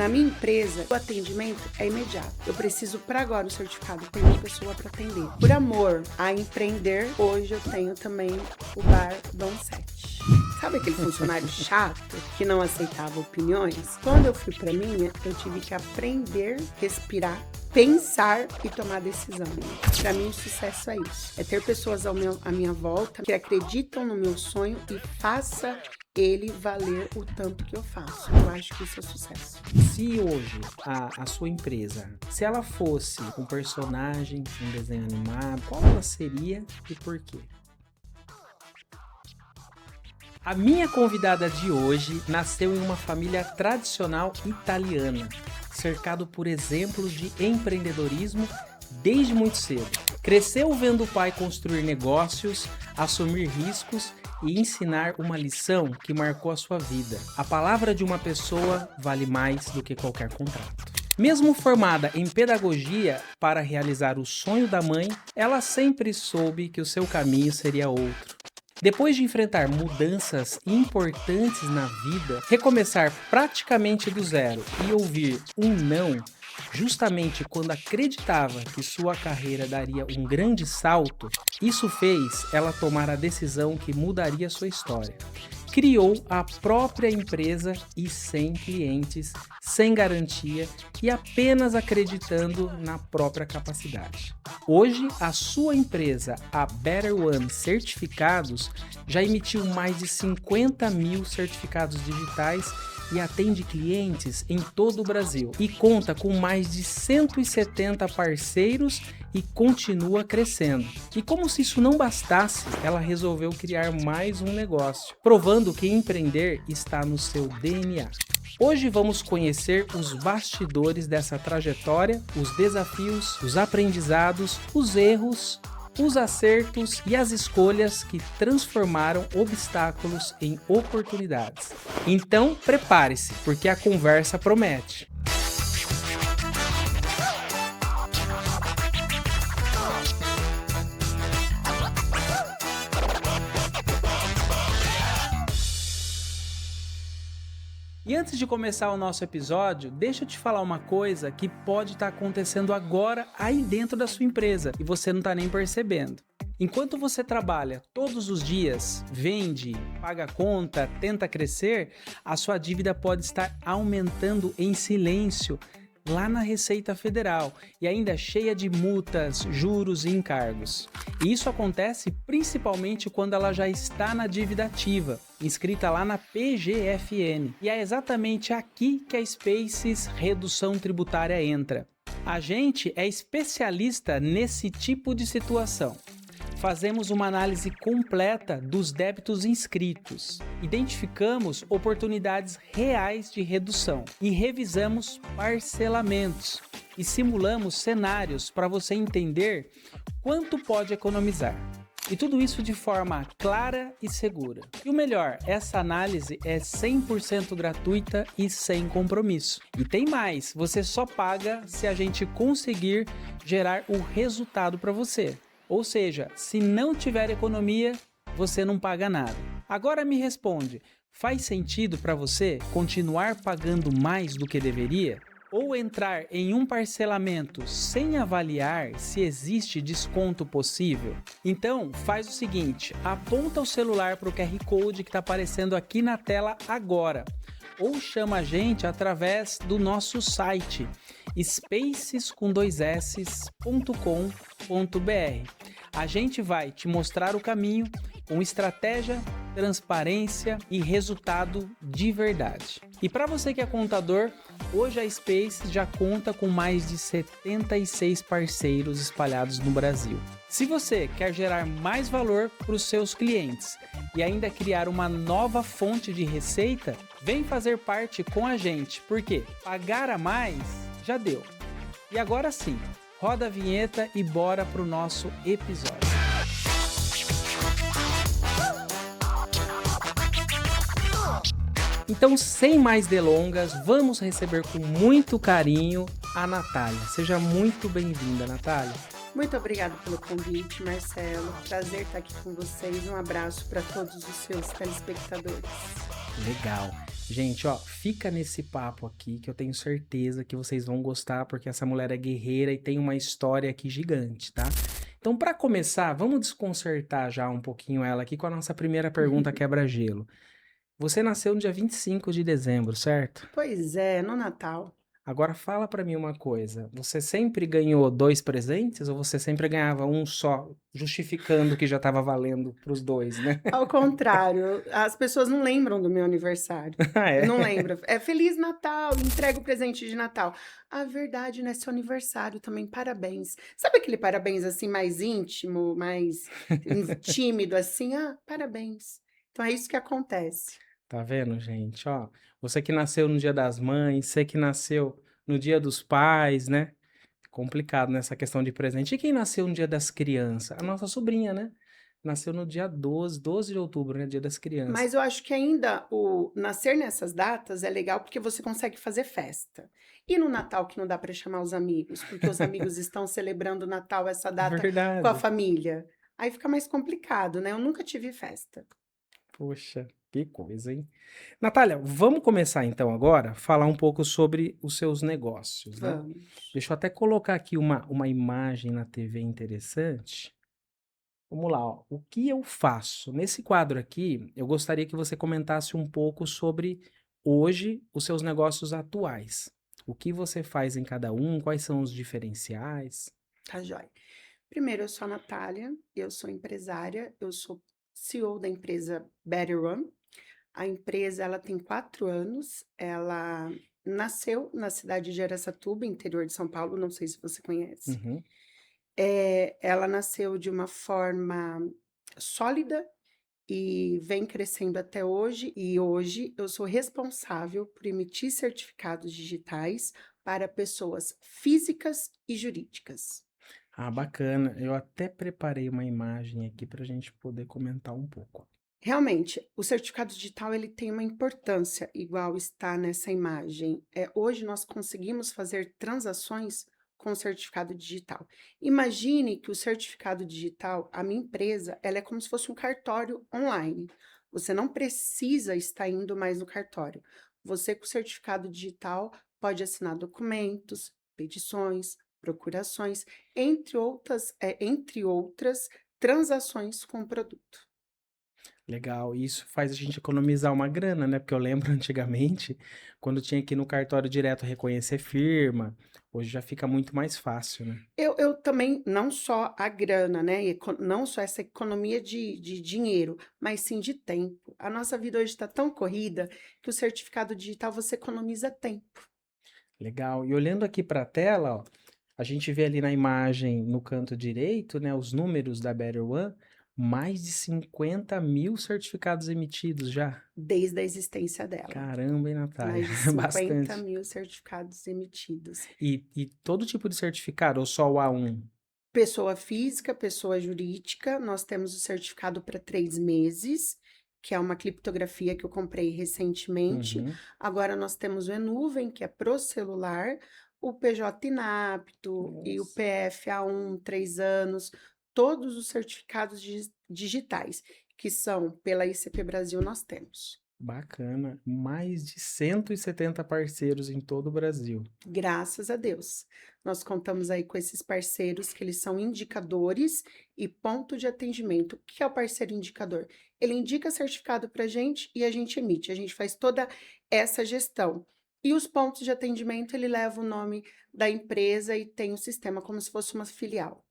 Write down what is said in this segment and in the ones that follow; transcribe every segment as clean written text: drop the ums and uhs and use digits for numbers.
Na minha empresa, o atendimento é imediato. Eu preciso para agora o certificado, tem uma pessoa para atender. Por amor a empreender, hoje eu tenho também o bar Dom 7. Sabe aquele funcionário chato que não aceitava opiniões? Quando eu fui para minha, eu tive que aprender, respirar, pensar e tomar decisão. Para mim, o sucesso é isso. É ter pessoas à minha volta que acreditam no meu sonho e faça ele valer o tanto que eu faço. Eu acho que isso é sucesso. Se hoje a sua empresa, se ela fosse um personagem, um desenho animado, qual ela seria e por quê? A minha convidada de hoje nasceu em uma família tradicional italiana, cercado por exemplos de empreendedorismo desde muito cedo. Cresceu vendo o pai construir negócios, assumir riscos e ensinar uma lição que marcou a sua vida. A palavra de uma pessoa vale mais do que qualquer contrato. Mesmo formada em pedagogia para realizar o sonho da mãe, ela sempre soube que o seu caminho seria outro. Depois de enfrentar mudanças importantes na vida, recomeçar praticamente do zero e ouvir um não, justamente quando acreditava que sua carreira daria um grande salto, isso fez ela tomar a decisão que mudaria sua história. Criou a própria empresa e sem clientes, sem garantia e apenas acreditando na própria capacidade. Hoje, a sua empresa, a Better One Certificados, já emitiu mais de 50 mil certificados digitais e atende clientes em todo o Brasil. E conta com mais de 170 parceiros e continua crescendo. E como se isso não bastasse, ela resolveu criar mais um negócio, provando que empreender está no seu DNA. Hoje vamos conhecer os bastidores dessa trajetória, os desafios, os aprendizados, os erros, os acertos e as escolhas que transformaram obstáculos em oportunidades. Então, prepare-se, porque a conversa promete. E antes de começar o nosso episódio, deixa eu te falar uma coisa que pode estar acontecendo agora aí dentro da sua empresa e você não está nem percebendo. Enquanto você trabalha todos os dias, vende, paga conta, tenta crescer, a sua dívida pode estar aumentando em silêncio lá na Receita Federal e ainda cheia de multas, juros e encargos. E isso acontece principalmente quando ela já está na dívida ativa, inscrita lá na PGFN. E é exatamente aqui que a Spaces Redução Tributária entra. A gente é especialista nesse tipo de situação. Fazemos uma análise completa dos débitos inscritos, identificamos oportunidades reais de redução e revisamos parcelamentos e simulamos cenários para você entender quanto pode economizar. E tudo isso de forma clara e segura. E o melhor, essa análise é 100% gratuita e sem compromisso. E tem mais, você só paga se a gente conseguir gerar o resultado para você. Ou seja, se não tiver economia, você não paga nada. Agora me responde, faz sentido para você continuar pagando mais do que deveria? Ou entrar em um parcelamento sem avaliar se existe desconto possível? Então, faz o seguinte, aponta o celular para o QR Code que está aparecendo aqui na tela agora. Ou chama a gente através do nosso site spaces.com.br. A gente vai te mostrar o caminho com estratégia, transparência e resultado de verdade. E para você que é contador, hoje a Spaces já conta com mais de 76 parceiros espalhados no Brasil. Se você quer gerar mais valor para os seus clientes e ainda criar uma nova fonte de receita, vem fazer parte com a gente, porque pagar a mais já deu. E agora sim, roda a vinheta e bora pro nosso episódio. Então, sem mais delongas, vamos receber com muito carinho a Natália. Seja muito bem-vinda, Natália. Muito obrigada pelo convite, Marcelo. Prazer estar aqui com vocês. Um abraço para todos os seus telespectadores. Legal. Gente, ó, fica nesse papo aqui que eu tenho certeza que vocês vão gostar, porque essa mulher é guerreira e tem uma história aqui gigante, tá? Então, pra começar, vamos desconcertar já um pouquinho ela aqui com a nossa primeira pergunta quebra-gelo. Você nasceu no dia 25 de dezembro, certo? Pois é, no Natal. Agora fala pra mim uma coisa, você sempre ganhou 2 presentes ou você sempre ganhava um só, justificando que já estava valendo pros 2, né? Ao contrário, as pessoas não lembram do meu aniversário. Ah, é? Não lembram. É Feliz Natal, entrega o presente de Natal. A verdade, né? Seu aniversário também, parabéns. Sabe aquele parabéns assim, mais íntimo, mais tímido, assim? Ah, parabéns. Então é isso que acontece. Tá vendo, gente? Ó, você que nasceu no Dia das Mães, você que nasceu no Dia dos Pais, né? Complicado nessa questão de presente. E quem nasceu no Dia das Crianças? A nossa sobrinha, né? Nasceu no dia 12 de outubro, né? Dia das Crianças. Mas eu acho que ainda o nascer nessas datas é legal porque você consegue fazer festa. E no Natal que não dá para chamar os amigos, porque os amigos estão celebrando o Natal, essa data, com a Verdade. família. Aí fica mais complicado, né? Eu nunca tive festa. Poxa, que coisa, hein? Natália, vamos começar então agora a falar um pouco sobre os seus negócios, né? Vamos. Deixa eu até colocar aqui uma imagem na TV interessante. Vamos lá, ó. O que eu faço? Nesse quadro aqui, eu gostaria que você comentasse um pouco sobre hoje os seus negócios atuais. O que você faz em cada um? Quais são os diferenciais? Tá joia. Primeiro, eu sou a Natália, eu sou empresária, eu sou CEO da empresa Better One. A empresa, ela tem 4 anos, ela nasceu na cidade de Araçatuba, interior de São Paulo, não sei se você conhece. Uhum. Ela nasceu de uma forma sólida e vem crescendo até hoje, e hoje eu sou responsável por emitir certificados digitais para pessoas físicas e jurídicas. Ah, bacana. Eu até preparei uma imagem aqui para a gente poder comentar um pouco. Realmente, o certificado digital ele tem uma importância, igual está nessa imagem. Hoje nós conseguimos fazer transações com o certificado digital. Imagine que o certificado digital, a minha empresa, ela é como se fosse um cartório online. Você não precisa estar indo mais no cartório. Você, com o certificado digital, pode assinar documentos, petições, procurações, entre outras transações com o produto. Legal, isso faz a gente economizar uma grana, né? Porque eu lembro antigamente, quando tinha que ir no cartório direto reconhecer firma, hoje já fica muito mais fácil, né? Eu também, não só a grana, né? Não só essa economia de dinheiro, mas sim de tempo. A nossa vida hoje está tão corrida que o certificado digital você economiza tempo. Legal. E olhando aqui para a tela, ó, a gente vê ali na imagem, no canto direito, né, os números da Better One, mais de 50 mil certificados emitidos já. Desde a existência dela. Caramba, hein, Natália? Mais de 50 Bastante. mil certificados emitidos. E todo tipo de certificado, ou só o A1? Pessoa física, pessoa jurídica, nós temos o certificado para 3 meses, que é uma criptografia que eu comprei recentemente. Uhum. Agora nós temos o eNuvem, que é pro celular, o PJ Inapto e o Nossa. PF A1, 3 anos, todos os certificados digitais, que são pela ICP Brasil, nós temos. Bacana. Mais de 170 parceiros em todo o Brasil. Graças a Deus. Nós contamos aí com esses parceiros que eles são indicadores e ponto de atendimento. O que é o parceiro indicador? Ele indica certificado para a gente e a gente emite. A gente faz toda essa gestão. E os pontos de atendimento, ele leva o nome da empresa e tem o sistema como se fosse uma filial.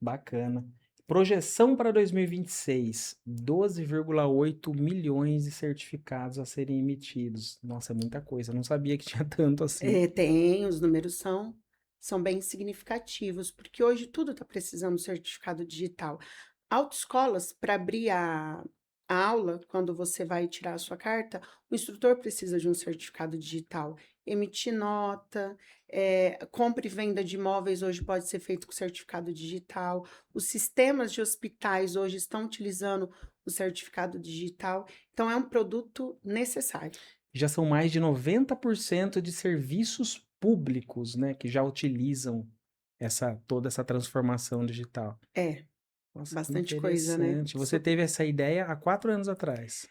Bacana. Projeção para 2026, 12,8 milhões de certificados a serem emitidos. Nossa, é muita coisa. Eu não sabia que tinha tanto assim. Tem, os números são bem significativos, porque hoje tudo está precisando de certificado digital. Autoescolas, para abrir a aula, quando você vai tirar a sua carta, o instrutor precisa de um certificado digital. Emitir nota, compra e venda de imóveis hoje pode ser feito com certificado digital. Os sistemas de hospitais hoje estão utilizando o certificado digital. Então, é um produto necessário. Já são mais de 90% de serviços públicos, né, que já utilizam toda essa transformação digital. É, Nossa, que bastante coisa, né? interessante. Você teve essa ideia há 4 anos atrás.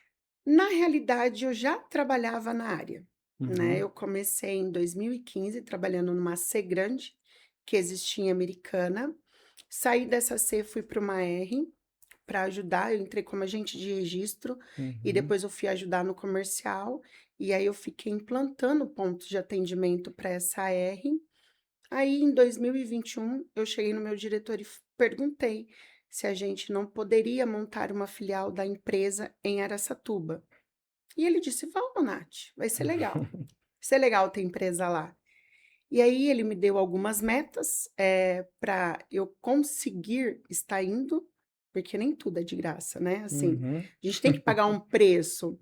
Na realidade, eu já trabalhava na área, né? Uhum, Eu comecei em 2015 trabalhando numa C grande que existia em Americana. Saí dessa C, fui para uma R para ajudar. Eu entrei como agente de registro e uhum. depois eu fui ajudar no comercial. E aí eu fiquei implantando pontos de atendimento para essa R. Aí em 2021 eu cheguei no meu diretor e perguntei se a gente não poderia montar uma filial da empresa em Araçatuba. E ele disse: "Vamos, Nath, vai ser legal. Vai ser legal ter empresa lá". E aí ele me deu algumas metas, para eu conseguir estar indo, porque nem tudo é de graça, né, assim, Uhum. a gente tem que pagar um preço.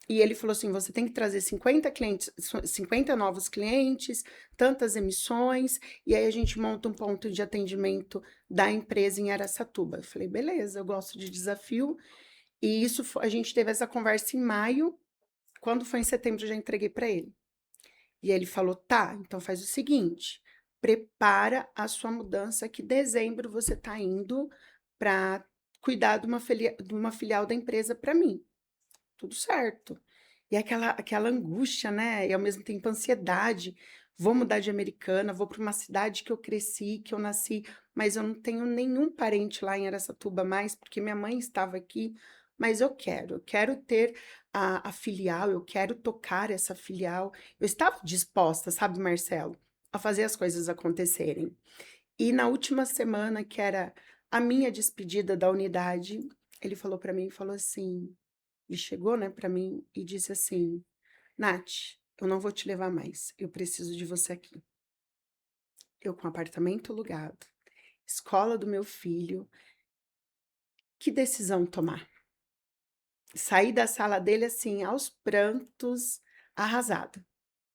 E ele falou assim: "Você tem que trazer 50 clientes, 50 novos clientes, tantas emissões, e aí a gente monta um ponto de atendimento da empresa em Araçatuba". Eu falei: "Beleza, eu gosto de desafio". E isso fo a gente teve essa conversa em maio, quando foi em setembro eu já entreguei para ele. E ele falou: "Tá, então faz o seguinte, prepara a sua mudança que dezembro você está indo para cuidar de uma filial da empresa para mim". Tudo certo. E aquela angústia, né, e ao mesmo tempo ansiedade, vou mudar de Americana, vou para uma cidade que eu cresci, que eu nasci, mas eu não tenho nenhum parente lá em Araçatuba mais, porque minha mãe estava aqui, mas eu quero ter a filial, eu quero tocar essa filial. Eu estava disposta, sabe, Marcelo, a fazer as coisas acontecerem. E na última semana, que era a minha despedida da unidade, ele falou para mim, falou assim, ele chegou, né, para mim e disse assim: "Nath, eu não vou te levar mais, eu preciso de você aqui". Eu com apartamento alugado, escola do meu filho, que decisão tomar? Saí da sala dele, assim, aos prantos, arrasada,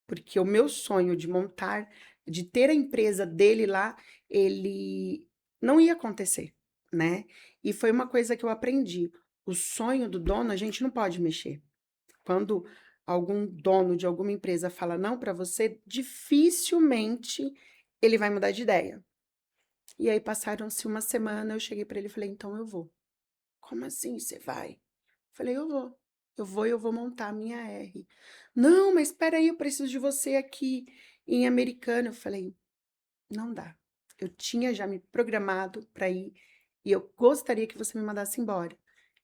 porque o meu sonho de ter a empresa dele lá, ele não ia acontecer, né. E foi uma coisa que eu aprendi, o sonho do dono a gente não pode mexer. Quando algum dono de alguma empresa fala não para você, dificilmente ele vai mudar de ideia. E aí passaram-se uma semana, eu cheguei para ele e falei: "Então eu vou". "Como assim você vai?" Falei: "Eu vou. Eu vou e eu vou montar a minha R". "Não, mas espera aí, eu preciso de você aqui em Americana". Eu falei: "Não dá. Eu tinha já me programado para ir e eu gostaria que você me mandasse embora".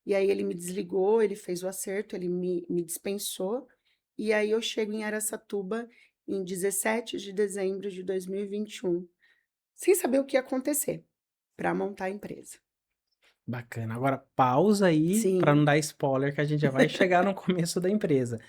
E aí ele me desligou, ele fez o acerto, ele me dispensou, e aí eu chego em Araçatuba em 17 de dezembro de 2021, sem saber o que ia acontecer, para montar a empresa. Bacana. Agora pausa aí para não Sim. dar spoiler que a gente já vai chegar no começo da empresa.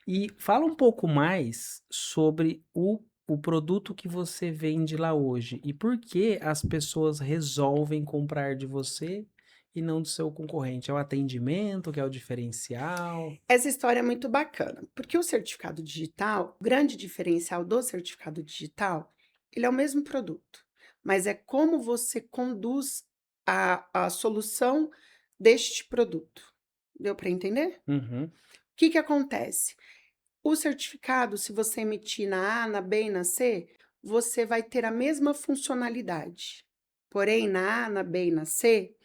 E fala um pouco mais sobre o produto que você vende lá hoje e por que as pessoas resolvem comprar de você e não do seu concorrente. É o atendimento que é o diferencial? Essa história é muito bacana, porque o certificado digital, o grande diferencial do certificado digital, ele é o mesmo produto, mas é como você conduz a solução deste produto. Deu para entender? Uhum, O que que acontece? O certificado, se você emitir na A, na B e na C, você vai ter a mesma funcionalidade. Porém, na A, na B e na C,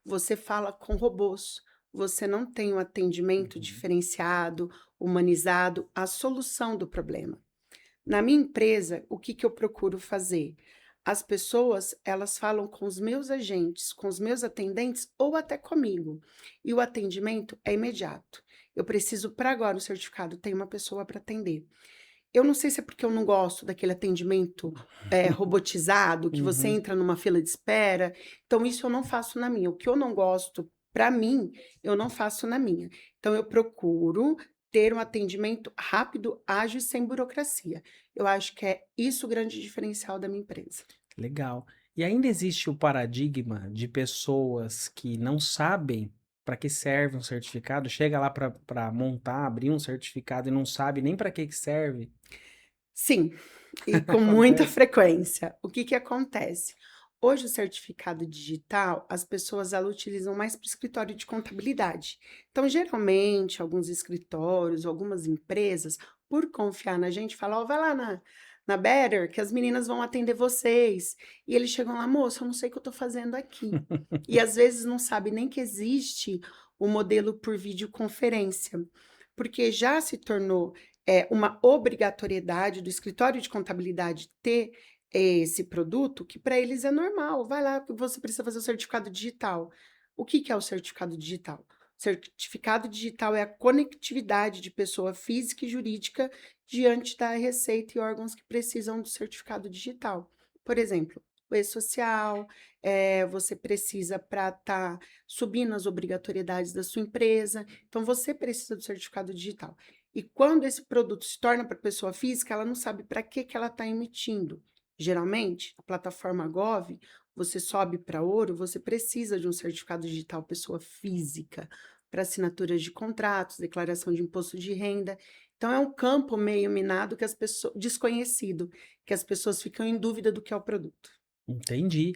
você fala com robôs. Você não tem um atendimento uhum. diferenciado, humanizado, a solução do problema. Na minha empresa, o que que eu procuro fazer? As pessoas, elas falam com os meus agentes, com os meus atendentes ou até comigo. E o atendimento é imediato. Eu preciso para agora o certificado, tem uma pessoa para atender. Eu não sei se é porque eu não gosto daquele atendimento, robotizado, que você Uhum. entra numa fila de espera, então isso eu não faço na minha. O que eu não gosto para mim, eu não faço na minha. Então eu procuro ter um atendimento rápido, ágil e sem burocracia. Eu acho que é isso o grande diferencial da minha empresa. Legal. E ainda existe o paradigma de pessoas que não sabem para que serve um certificado, chega lá para montar, abrir um certificado e não sabe nem para que serve? Sim, e com muita Acontece? frequência. O que que acontece? Hoje o certificado digital, as pessoas elas utilizam mais para o escritório de contabilidade. Então, geralmente, alguns escritórios, algumas empresas, por confiar na gente, falam: "Ó, vai lá na Better que as meninas vão atender vocês". E eles chegam lá: "Moça, eu não sei o que eu estou fazendo aqui". E às vezes não sabe nem que existe o modelo por videoconferência, porque já se tornou uma obrigatoriedade do escritório de contabilidade ter esse produto, que para eles é normal. Vai lá, você precisa fazer o certificado digital. O que que é o certificado digital? Certificado digital é a conectividade de pessoa física e jurídica diante da Receita e órgãos que precisam do certificado digital. Por exemplo, o e-social, você precisa para estar subindo as obrigatoriedades da sua empresa, então você precisa do certificado digital. E quando esse produto se torna para pessoa física, ela não sabe para que ela está emitindo. Geralmente, a plataforma Gov, você sobe para ouro, você precisa de um certificado digital pessoa física para assinaturas de contratos, declaração de imposto de renda. Então, é um campo meio minado que as pessoas, desconhecido, que as pessoas ficam em dúvida do que é o produto. Entendi.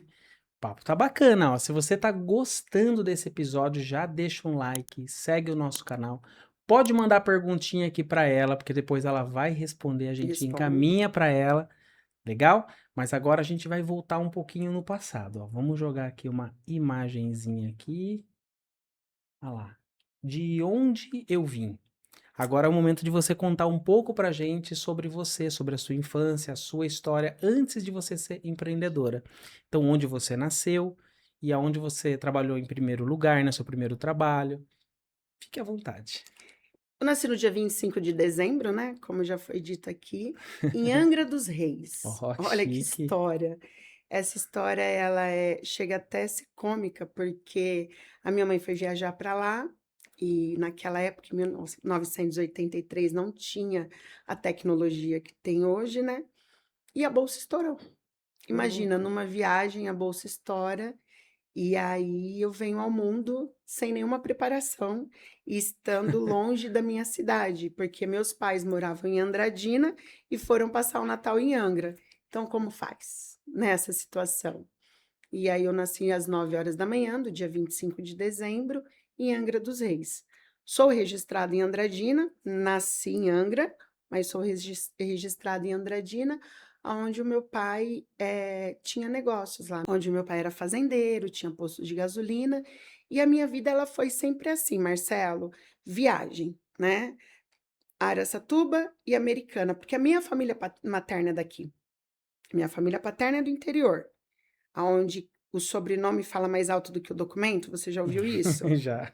O papo tá bacana, ó. Se você tá gostando desse episódio, já deixa um like, segue o nosso canal. Pode mandar perguntinha aqui pra ela, porque depois ela vai responder, a gente Responde. encaminha pra ela, legal? Mas agora a gente vai voltar um pouquinho no passado, ó. Vamos jogar aqui uma imagenzinha aqui. Olha lá. De onde eu vim? Agora é o momento de você contar um pouco pra gente sobre você, sobre a sua infância, a sua história antes de você ser empreendedora. Então, onde você nasceu e aonde você trabalhou em primeiro lugar, no seu primeiro trabalho. Fique à vontade. Eu nasci no dia 25 de dezembro, né? Como já foi dito aqui, em Angra dos Reis. Ó, Olha que chique. história. Essa história, ela chega até a ser cômica, porque a minha mãe foi viajar para lá e naquela época, em 1983, não tinha a tecnologia que tem hoje, né? E a bolsa estourou. Ô, Imagina, louco. numa viagem a bolsa estoura e aí eu venho ao mundo sem nenhuma preparação e estando longe da minha cidade, porque meus pais moravam em Andradina e foram passar o Natal em Angra. Então, como faz nessa situação? E aí eu nasci às 9 horas da manhã, do dia 25 de dezembro, em Angra dos Reis. Sou registrada em Andradina, nasci em Angra, mas sou registrada em Andradina, onde o meu pai tinha negócios lá, onde o meu pai era fazendeiro, tinha posto de gasolina, e a minha vida ela foi sempre assim, Marcelo, viagem, né? Araçatuba e Americana, porque a minha família materna é daqui, minha família paterna é do interior, aonde o sobrenome fala mais alto do que o documento, você já ouviu isso? Já.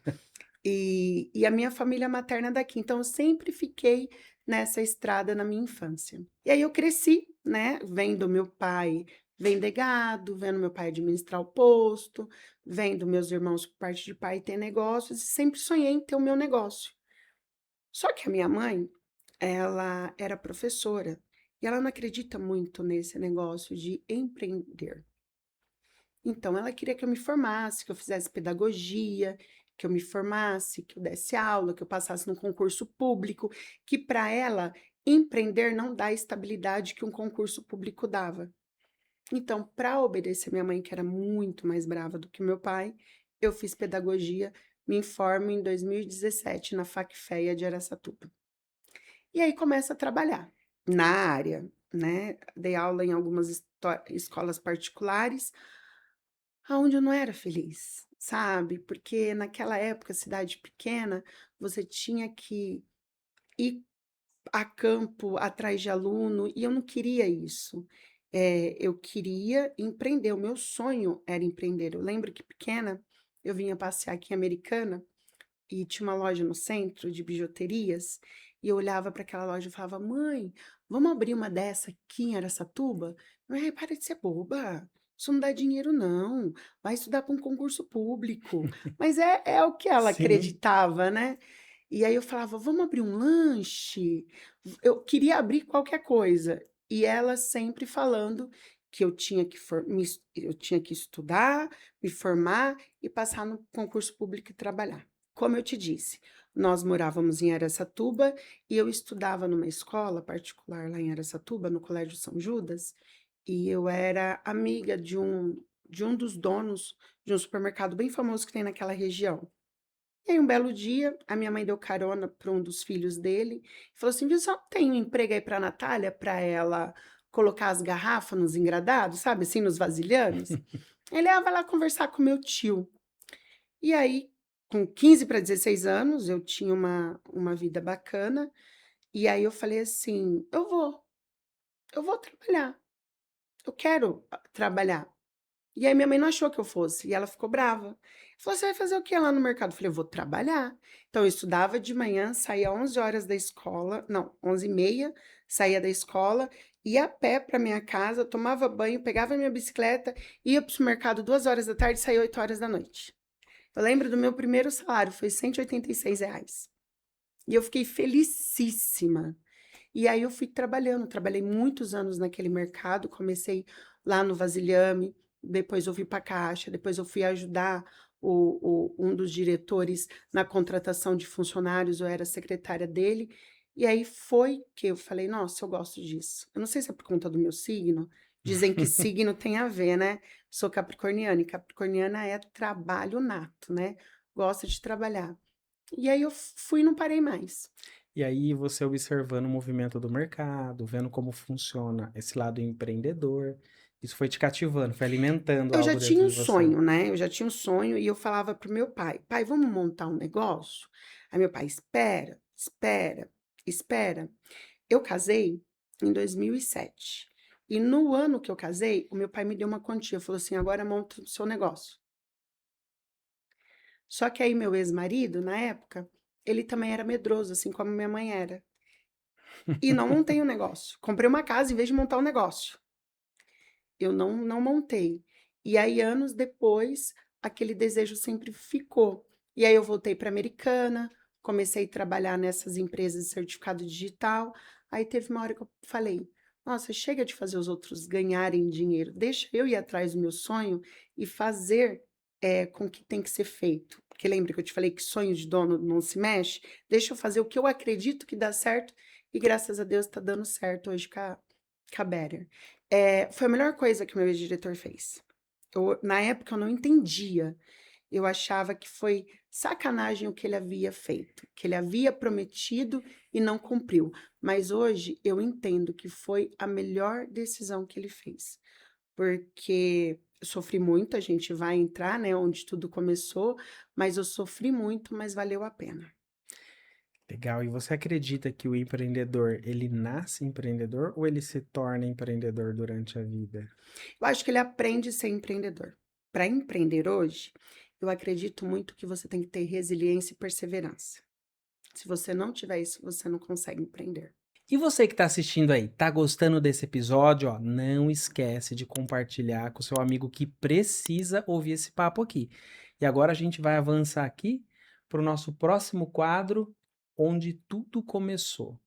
E a minha família materna é daqui, então eu sempre fiquei nessa estrada na minha infância. E aí eu cresci, né, vendo meu pai vender gado, vendo meu pai administrar o posto, vendo meus irmãos por parte de pai ter negócios, e sempre sonhei em ter o meu negócio. Só que a minha mãe, ela era professora, e ela não acredita muito nesse negócio de empreender. Então, ela queria que eu me formasse, que eu fizesse pedagogia, que eu me formasse, que eu desse aula, que eu passasse num concurso público, que para ela empreender não dá a estabilidade que um concurso público dava. Então, para obedecer minha mãe, que era muito mais brava do que meu pai, eu fiz pedagogia, me formo em 2017 na Facfeia de Araçatuba. E aí começo a trabalhar na área, né? Dei aula em algumas escolas particulares, aonde eu não era feliz, sabe, porque naquela época, cidade pequena, você tinha que ir a campo atrás de aluno e eu não queria isso. Eu queria empreender, o meu sonho era empreender. Eu lembro que pequena, eu vinha passear aqui em Americana e tinha uma loja no centro de bijuterias, e eu olhava para aquela loja e falava: "Mãe, vamos abrir uma dessa aqui em Araçatuba?". "Ai, para de ser boba, isso não dá dinheiro não, vai estudar para um concurso público". Mas é o que ela Sim. acreditava, né. E aí eu falava: "Vamos abrir um lanche?". Eu queria abrir qualquer coisa, e ela sempre falando que eu tinha que eu tinha que estudar, me formar e passar no concurso público e trabalhar. Como eu te disse, nós morávamos em Araçatuba e eu estudava numa escola particular lá em Araçatuba, no Colégio São Judas, e eu era amiga de um dos donos de um supermercado bem famoso que tem naquela região. E aí um belo dia, a minha mãe deu carona para um dos filhos dele e falou assim: "Viu, só tem um emprego aí para a Natália, para ela colocar as garrafas nos engradados, sabe, assim, nos vasilhames?". Ele: "Ah, vai lá conversar com meu tio". E aí com 15 para 16 anos, eu tinha uma vida bacana, e aí eu falei assim: eu vou trabalhar, eu quero trabalhar. E aí minha mãe não achou que eu fosse, e ela ficou brava. Falou: "Você vai fazer o que lá no mercado?" Eu falei: "Eu vou trabalhar". Então eu estudava de manhã, saía 11 horas da escola, não, 11h30, saía da escola, ia a pé para minha casa, tomava banho, pegava minha bicicleta, ia para o supermercado 2 horas da tarde e saía 8 horas da noite. Eu lembro do meu primeiro salário, foi R$ 186. E eu fiquei felicíssima. E aí eu fui trabalhando, trabalhei muitos anos naquele mercado, comecei lá no vasilhame, depois eu fui para a caixa, depois eu fui ajudar um dos diretores na contratação de funcionários, eu era secretária dele, e aí foi que eu falei, nossa, eu gosto disso. Eu não sei se é por conta do meu signo, dizem que signo tem a ver, né? Sou capricorniana, e capricorniana é trabalho nato, né? Gosta de trabalhar. E aí eu fui e não parei mais. E aí você observando o movimento do mercado, vendo como funciona esse lado empreendedor, isso foi te cativando, foi alimentando Eu já algo tinha dentro um de você. sonho, né, eu já tinha um sonho e eu falava para o meu pai: "Pai, vamos montar um negócio?" Aí meu pai: "Espera, espera, espera". Eu casei em 2007 e no ano que eu casei, o meu pai me deu uma quantia, falou assim: "Agora monta o seu negócio". Só que aí meu ex-marido, na época, ele também era medroso, assim como minha mãe era, e não montei o negócio. Comprei uma casa em vez de montar o negócio. Eu não montei. E aí, anos depois, aquele desejo sempre ficou. E aí eu voltei para Americana, comecei a trabalhar nessas empresas de certificado digital. Aí teve uma hora que eu falei: "Nossa, chega de fazer os outros ganharem dinheiro, deixa eu ir atrás do meu sonho e fazer, com o que tem que ser feito". Porque lembra que eu te falei que sonho de dono não se mexe? Deixa eu fazer o que eu acredito que dá certo e graças a Deus está dando certo hoje com a Better. Foi a melhor coisa que o meu ex-diretor fez. Na época eu não entendia. Eu achava que foi sacanagem o que ele havia feito, que ele havia prometido e não cumpriu. Mas hoje eu entendo que foi a melhor decisão que ele fez. Porque eu sofri muito, a gente vai entrar, né, onde tudo começou, mas eu sofri muito, mas valeu a pena. Legal. E você acredita que o empreendedor, ele nasce empreendedor ou ele se torna empreendedor durante a vida? Eu acho que ele aprende a ser empreendedor. Para empreender hoje, eu acredito muito que você tem que ter resiliência e perseverança. Se você não tiver isso, você não consegue empreender. E você que está assistindo aí, tá gostando desse episódio? Ó, não esquece de compartilhar com seu amigo que precisa ouvir esse papo aqui. E agora a gente vai avançar aqui para o nosso próximo quadro, onde tudo começou.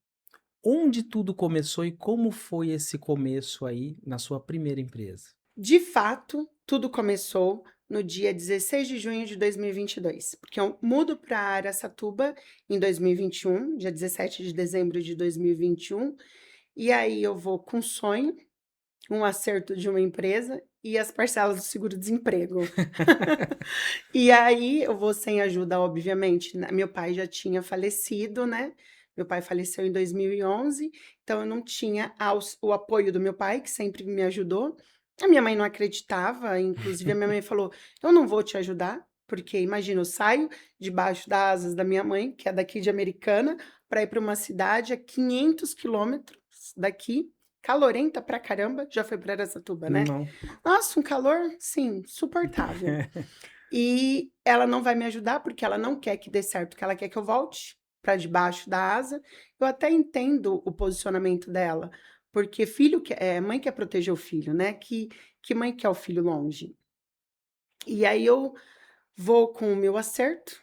Onde tudo começou e como foi esse começo aí na sua primeira empresa? De fato, tudo começou no dia 16 de junho de 2022, porque eu mudo para Araçatuba em 2021, dia 17 de dezembro de 2021, e aí eu vou com sonho, um acerto de uma empresa e as parcelas do seguro-desemprego. E aí eu vou sem ajuda, obviamente, né, meu pai já tinha falecido, né, meu pai faleceu em 2011, então eu não tinha o apoio do meu pai, que sempre me ajudou. A minha mãe não acreditava, inclusive a minha mãe falou: "Eu não vou te ajudar", porque imagina, eu saio debaixo das asas da minha mãe, que é daqui de Americana, para ir para uma cidade a 500 quilômetros daqui, calorenta pra caramba, já foi para Araçatuba, né? Não. Nossa, um calor, sim, suportável. E ela não vai me ajudar, porque ela não quer que dê certo, que ela quer que eu volte para debaixo da asa. Eu até entendo o posicionamento dela, porque mãe quer proteger o filho, né? Que mãe quer o filho longe? E aí eu vou com o meu acerto,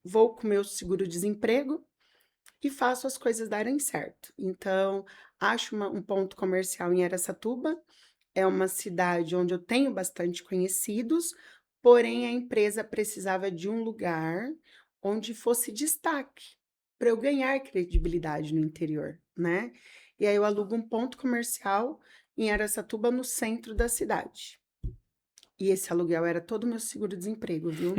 vou com o meu seguro-desemprego e faço as coisas darem certo. Então, acho um ponto comercial em Araçatuba, é uma cidade onde eu tenho bastante conhecidos, porém a empresa precisava de um lugar onde fosse destaque, para eu ganhar credibilidade no interior, né. E aí eu alugo um ponto comercial em Araçatuba, no centro da cidade. E esse aluguel era todo o meu seguro-desemprego, viu.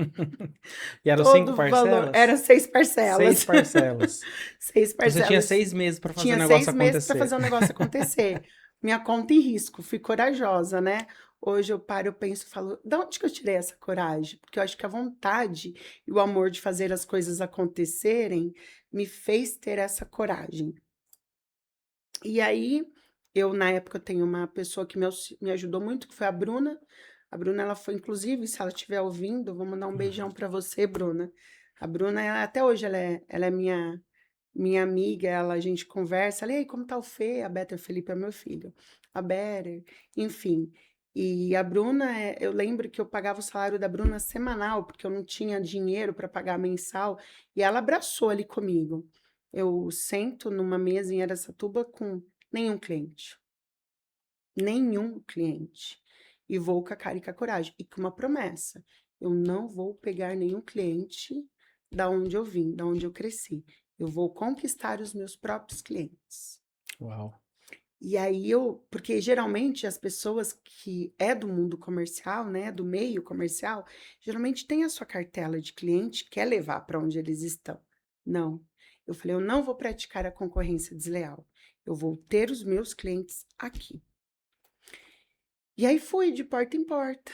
E eram cinco Todo o valor parcelas? era 6 Seis parcelas. parcelas. 6 Então você tinha parcelas. 6 meses para fazer o Tinha negócio 6 meses para acontecer. fazer o negócio acontecer. minha conta em risco, fui corajosa, né? Hoje eu paro, eu penso, falo, da onde que eu tirei essa coragem? Porque eu acho que a vontade e o amor de fazer as coisas acontecerem me fez ter essa coragem. E aí, eu na época eu tenho uma pessoa que me ajudou muito, que foi a Bruna. A Bruna, ela foi, inclusive, se ela estiver ouvindo, vou mandar um beijão para você, Bruna. A Bruna, até hoje, ela é minha amiga, a gente conversa, ela, e aí, como tá o Fê? A Better Felipe é meu filho. A Better, enfim. E a Bruna, eu lembro que eu pagava o salário da Bruna semanal, porque eu não tinha dinheiro para pagar mensal, e ela abraçou ali comigo. Eu sento numa mesa em Araçatuba com nenhum cliente, nenhum cliente. E vou com a cara e com a coragem, e com uma promessa: eu não vou pegar nenhum cliente da onde eu vim, da onde eu cresci. Eu vou conquistar os meus próprios clientes. Uau. E aí porque geralmente as pessoas que é do mundo comercial, né, do meio comercial, geralmente tem a sua cartela de cliente, quer levar para onde eles estão. Não. Eu falei, eu não vou praticar a concorrência desleal. Eu vou ter os meus clientes aqui. E aí fui de porta em porta.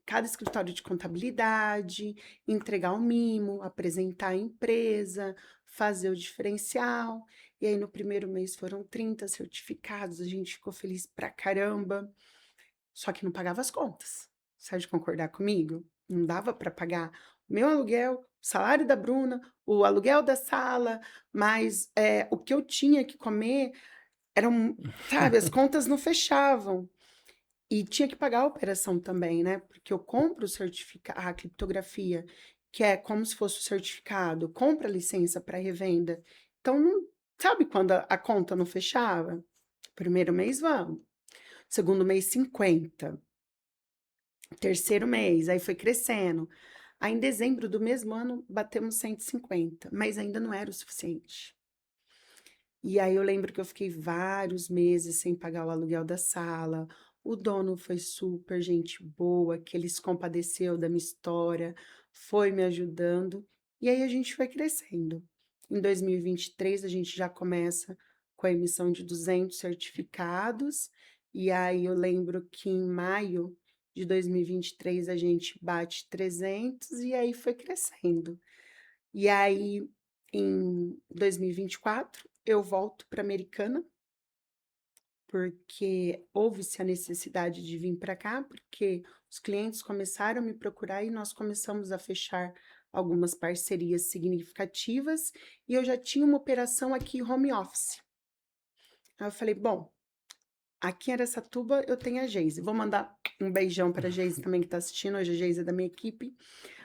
Cada escritório de contabilidade, entregar o mimo, apresentar a empresa, fazer o diferencial. E aí, no primeiro mês foram 30 certificados, a gente ficou feliz pra caramba. Só que não pagava as contas. Você há de concordar comigo? Não dava para pagar o meu aluguel, o salário da Bruna, o aluguel da sala, mas o que eu tinha que comer eram, sabe, as contas não fechavam. E tinha que pagar a operação também, né? Porque eu compro o certificado, a criptografia, que é como se fosse o certificado, compra a licença para revenda. Então, não, sabe quando a conta não fechava? Primeiro mês, vamos. Segundo mês, 50. Terceiro mês, aí foi crescendo. Aí, em dezembro do mesmo ano, batemos 150, mas ainda não era o suficiente. E aí eu lembro que eu fiquei vários meses sem pagar o aluguel da sala. O dono foi super gente boa, que ele se compadeceu da minha história, foi me ajudando. E aí a gente foi crescendo. Em 2023 a gente já começa com a emissão de 200 certificados. E aí eu lembro que em maio de 2023 a gente bate 300 e aí foi crescendo. E aí, em 2024, eu volto para Americana, porque houve-se a necessidade de vir para cá, porque os clientes começaram a me procurar e nós começamos a fechar algumas parcerias significativas e eu já tinha uma operação aqui home office. Aí eu falei, bom, aqui em Araçatuba eu tenho a Geise. Vou mandar um beijão para a Geise também que está assistindo. Hoje a Geise é da minha equipe.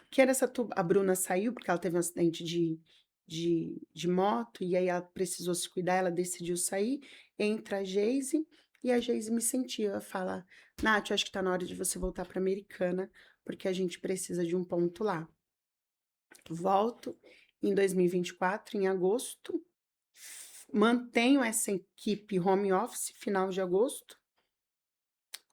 Que era a Bruna saiu porque ela teve um acidente de moto e aí ela precisou se cuidar, ela decidiu sair, entra a Geise e a Geise me incentiva, fala, Nath, eu acho que tá na hora de você voltar para Americana, porque a gente precisa de um ponto lá. Volto em 2024, em agosto, mantenho essa equipe home office, final de agosto,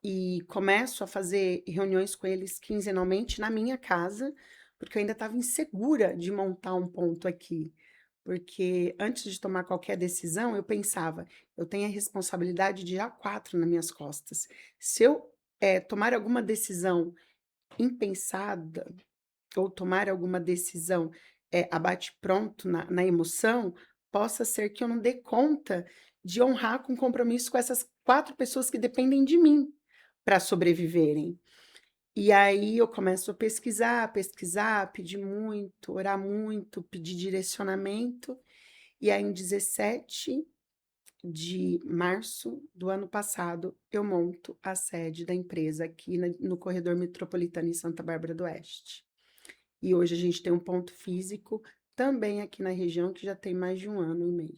e começo a fazer reuniões com eles quinzenalmente na minha casa, porque eu ainda estava insegura de montar um ponto aqui. Porque antes de tomar qualquer decisão, eu pensava, eu tenho a responsabilidade de A4 nas minhas costas. Se eu tomar alguma decisão impensada, ou tomar alguma decisão a bate-pronto, na emoção, possa ser que eu não dê conta de honrar com compromisso com essas 4 pessoas que dependem de mim para sobreviverem. E aí eu começo a pesquisar, pedir muito, orar muito, pedir direcionamento. E aí, em 17 de março do ano passado, eu monto a sede da empresa aqui no corredor metropolitano em Santa Bárbara do Oeste. E hoje a gente tem um ponto físico também aqui na região que já tem mais de 1 ano e meio.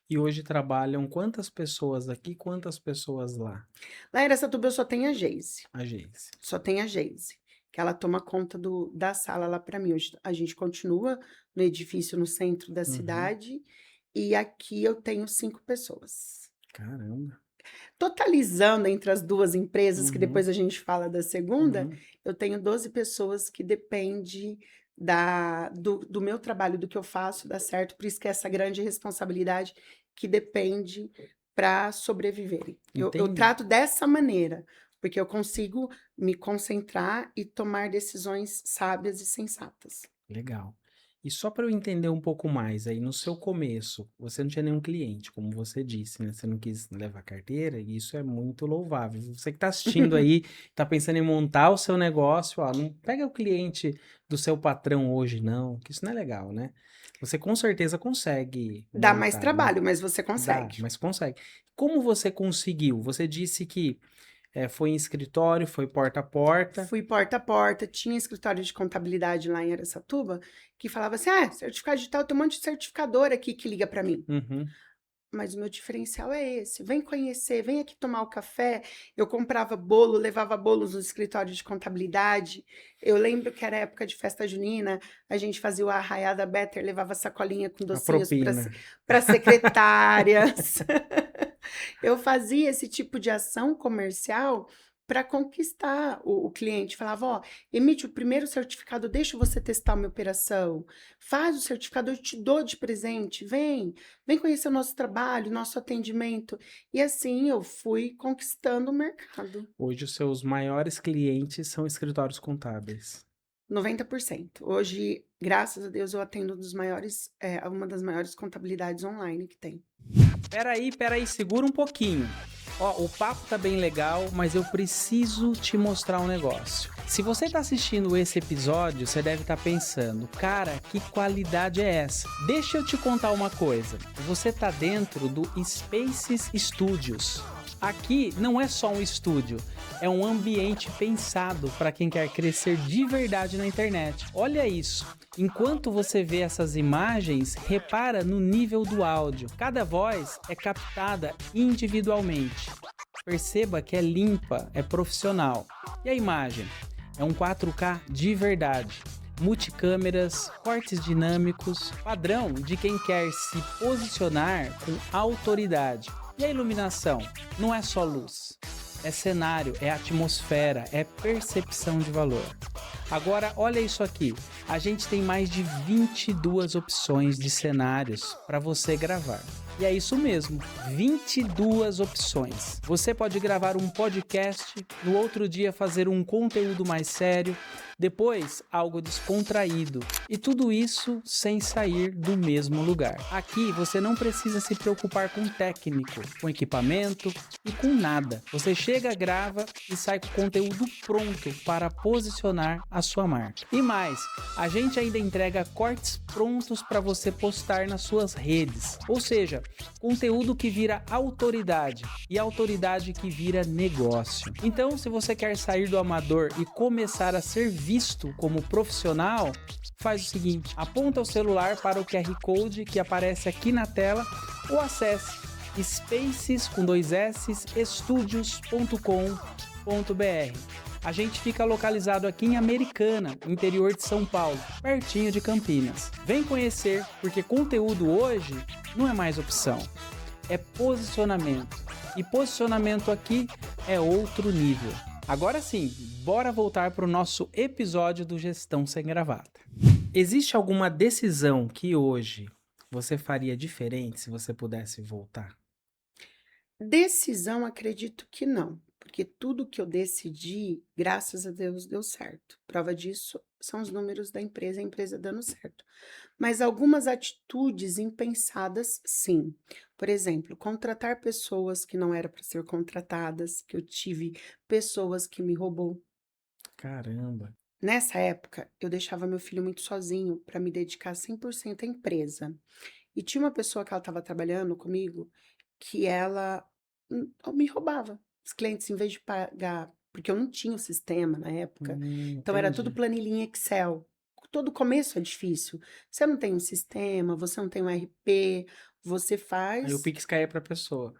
E hoje trabalham quantas pessoas aqui, quantas pessoas lá? Lá em Araçatuba eu só tenho a Geise. A Geise. Só tem a Geise, que ela toma conta da sala lá para mim. Hoje a gente continua no edifício no centro da cidade e aqui eu tenho 5 pessoas. Caramba. Totalizando entre as 2 empresas, que Uhum. depois a gente fala da segunda, Uhum. eu tenho 12 pessoas que dependem do meu trabalho, do que eu faço dar certo, por isso que é essa grande responsabilidade que depende para sobreviverem. Eu Entendi. trato dessa maneira, porque eu consigo me concentrar e tomar decisões sábias e sensatas. Legal. E só para eu entender um pouco mais, aí no seu começo, você não tinha nenhum cliente, como você disse, né? Você não quis levar carteira, e isso é muito louvável. Você que está assistindo aí, está pensando em montar o seu negócio, ó, não pega o cliente do seu patrão hoje, não, que isso não é legal, né? Você com certeza consegue Dá mais montar, né? trabalho, mas você Dá, consegue. mas consegue. Como você conseguiu? Você disse que foi em escritório, foi porta a porta. Fui porta a porta, tinha escritório de contabilidade lá em Araçatuba, que falava assim: ah, certificado digital, tem um monte de certificador aqui que liga para mim. Uhum. Mas o meu diferencial é esse. Vem conhecer, vem aqui tomar o café. Eu comprava bolo, levava bolos no escritório de contabilidade. Eu lembro que era época de festa junina, a gente fazia o arraiada Better, levava sacolinha com A docinhos propina. para secretárias. Eu fazia esse tipo de ação comercial para conquistar o cliente. Falava, ó, emite o primeiro certificado, deixa você testar uma operação. Faz o certificado, eu te dou de presente. Vem conhecer o nosso trabalho, nosso atendimento. E assim eu fui conquistando o mercado. Hoje os seus maiores clientes são escritórios contábeis. 90%. Hoje, graças a Deus, eu atendo uma das maiores contabilidades online que tem. Peraí, segura um pouquinho. Ó, o papo tá bem legal, mas eu preciso te mostrar um negócio. Se você tá assistindo esse episódio, você deve estar pensando, cara, que qualidade é essa? Deixa eu te contar uma coisa. Você tá dentro do Spaces Studios. Aqui não é só um estúdio, é um ambiente pensado para quem quer crescer de verdade na internet. Olha isso. Enquanto você vê essas imagens, repara no nível do áudio. Cada voz é captada individualmente. Perceba que é limpa, é profissional. E a imagem? É um 4K de verdade. Multicâmeras, cortes dinâmicos, padrão de quem quer se posicionar com autoridade. E a iluminação? Não é só luz. É cenário, é atmosfera, é percepção de valor. Agora, olha isso aqui. A gente tem mais de 22 opções de cenários para você gravar. E é isso mesmo, 22 opções. Você pode gravar um podcast, no outro dia fazer um conteúdo mais sério, depois algo descontraído. E tudo isso sem sair do mesmo lugar. Aqui você não precisa se preocupar com técnico, com equipamento e com nada. Você chega, grava e sai com o conteúdo pronto para posicionar a sua marca. E mais, a gente ainda entrega cortes prontos para você postar nas suas redes. Ou seja, conteúdo que vira autoridade e autoridade que vira negócio. Então, se você quer sair do amador e começar a ser visto como profissional, faz o seguinte, aponta o celular para o QR Code que aparece aqui na tela ou acesse spaces.studios.com.br. A gente fica localizado aqui em Americana, interior de São Paulo, pertinho de Campinas. Vem conhecer, porque conteúdo hoje não é mais opção, é posicionamento. E posicionamento aqui é outro nível. Agora sim, bora voltar para o nosso episódio do Gestão Sem Gravata. Existe alguma decisão que hoje você faria diferente se você pudesse voltar? Decisão, acredito que não, porque tudo que eu decidi, graças a Deus, deu certo. Prova disso são os números da empresa, a empresa dando certo. Mas algumas atitudes impensadas, sim. Por exemplo, contratar pessoas que não eram para ser contratadas, que eu tive pessoas que me roubou. Caramba. Nessa época, eu deixava meu filho muito sozinho para me dedicar 100% à empresa. E tinha uma pessoa que ela estava trabalhando comigo que ela me roubava. Os clientes, em vez de pagar, porque eu não tinha o sistema na época, então era tudo Entendi. planilhinha Excel. Todo começo é difícil. Você não tem um sistema, você não tem um RP, você Aí o faz. Pix caía para a pessoa.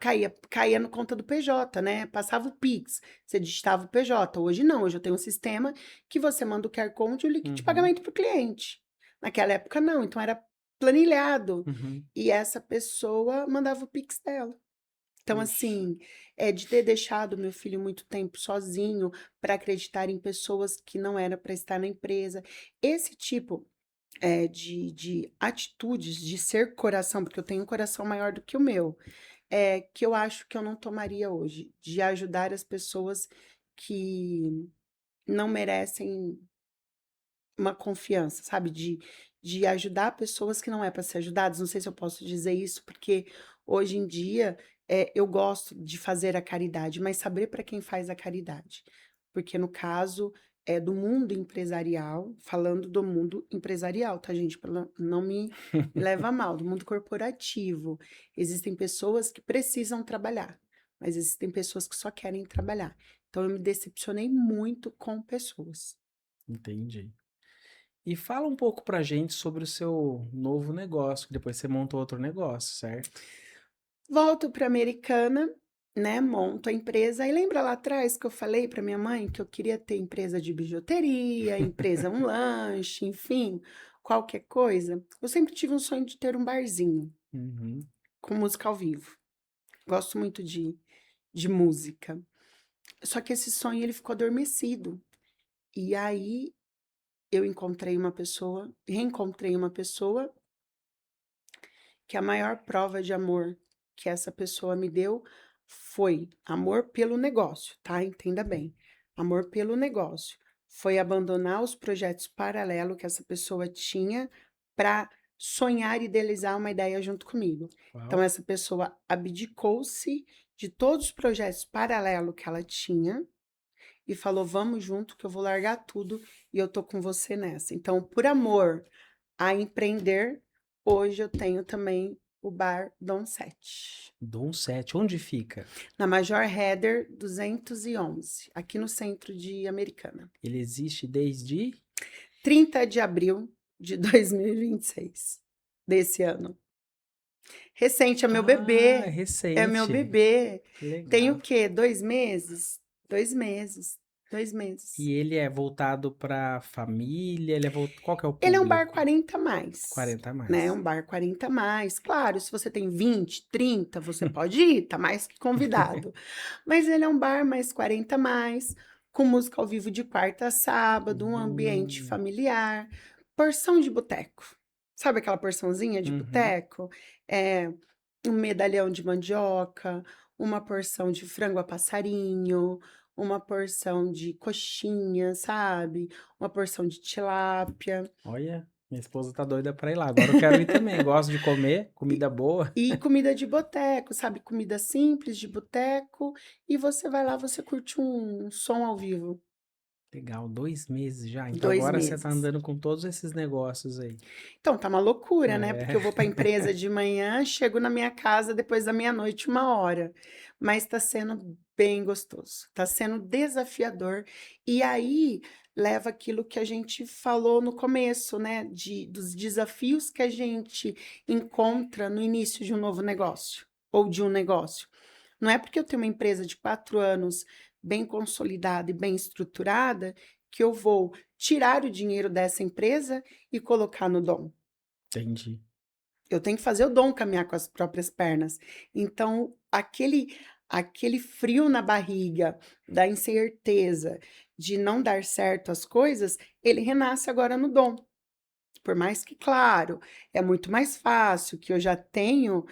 Caía no conta do PJ, né? Passava o Pix, você digitava o PJ. Hoje não, hoje eu tenho um sistema que você manda o QR Code e o link de Uhum, pagamento para o cliente. Naquela época não, então era planilhado. uhum. E essa pessoa mandava o Pix dela. Então, Ixi. assim, é de ter deixado meu filho muito tempo sozinho para acreditar em pessoas que não era para estar na empresa. Esse tipo de atitudes, de ser coração, porque eu tenho um coração maior do que o meu. que eu acho que eu não tomaria hoje, de ajudar as pessoas que não merecem uma confiança, sabe? De ajudar pessoas que não é para ser ajudadas. Não sei se eu posso dizer isso, porque hoje em dia eu gosto de fazer a caridade, mas saber para quem faz a caridade. Porque no caso é do mundo empresarial, falando do mundo empresarial, tá, gente? Não me leva a mal, do mundo corporativo. Existem pessoas que precisam trabalhar, mas existem pessoas que só querem trabalhar. Então eu me decepcionei muito com pessoas. Entendi. E fala um pouco pra gente sobre o seu novo negócio, que depois você montou outro negócio, certo? Volto para Americana, né, monto a empresa e lembra lá atrás que eu falei para minha mãe que eu queria ter empresa de bijuteria, empresa um lanche, enfim, qualquer coisa? Eu sempre tive um sonho de ter um barzinho Uhum. com música ao vivo. Gosto muito de música. Só que esse sonho ele ficou adormecido. E aí eu reencontrei uma pessoa que a maior prova de amor que essa pessoa me deu foi amor pelo negócio, tá? Entenda bem. Amor pelo negócio. Foi abandonar os projetos paralelos que essa pessoa tinha para sonhar e idealizar uma ideia junto comigo. Então, Uau. essa pessoa abdicou-se de todos os projetos paralelos que ela tinha e falou: vamos junto, que eu vou largar tudo e eu tô com você nessa. Então, por amor a empreender, hoje eu tenho também o bar Dom 7, Dom 7, onde fica? na Major Heder 211, aqui no centro de Americana. Ele existe desde 30 de abril de 2026, desse ano. Recente, é meu é bebê. É meu recente. bebê. Que Tem o legal. quê? 2 meses? 2 meses. 2 meses. E ele é voltado pra família, qual que é o Ele é um bar público? 40 a mais, 40 a né? É mais. um bar 40 a mais. Claro, se você tem 20, 30, você pode ir, tá mais que convidado. Mas ele é um bar mais 40 a mais, com música ao vivo de quarta a sábado, um ambiente Hum, familiar, porção de boteco. Sabe aquela porçãozinha de uhum. boteco? É um medalhão de mandioca, uma porção de frango a passarinho, uma porção de coxinha, sabe? Uma porção de tilápia. Olha, minha esposa tá doida pra ir lá. Agora eu quero ir também. Gosto de comer, E, comida boa. e comida de boteco, sabe? Comida simples de boteco. E você vai lá, você curte um som ao vivo. Legal, 2 meses já. Então dois agora você tá meses. andando com todos esses negócios aí. Então, tá uma loucura, né? Porque É, eu vou pra empresa de manhã, chego na minha casa depois da meia-noite, 1 hora. Mas tá sendo bem gostoso. Tá sendo desafiador. E aí leva aquilo que a gente falou no começo, né? Dos desafios que a gente encontra no início de um novo negócio ou de um negócio. Não é porque eu tenho uma empresa de 4 anos bem consolidada e bem estruturada que eu vou tirar o dinheiro dessa empresa e colocar no dom. entendi. Eu tenho que fazer o dom caminhar com as próprias pernas. Então, aquele frio na barriga, da incerteza de não dar certo as coisas, ele renasce agora no dom. Por mais que, claro, é muito mais fácil, que eu já tenho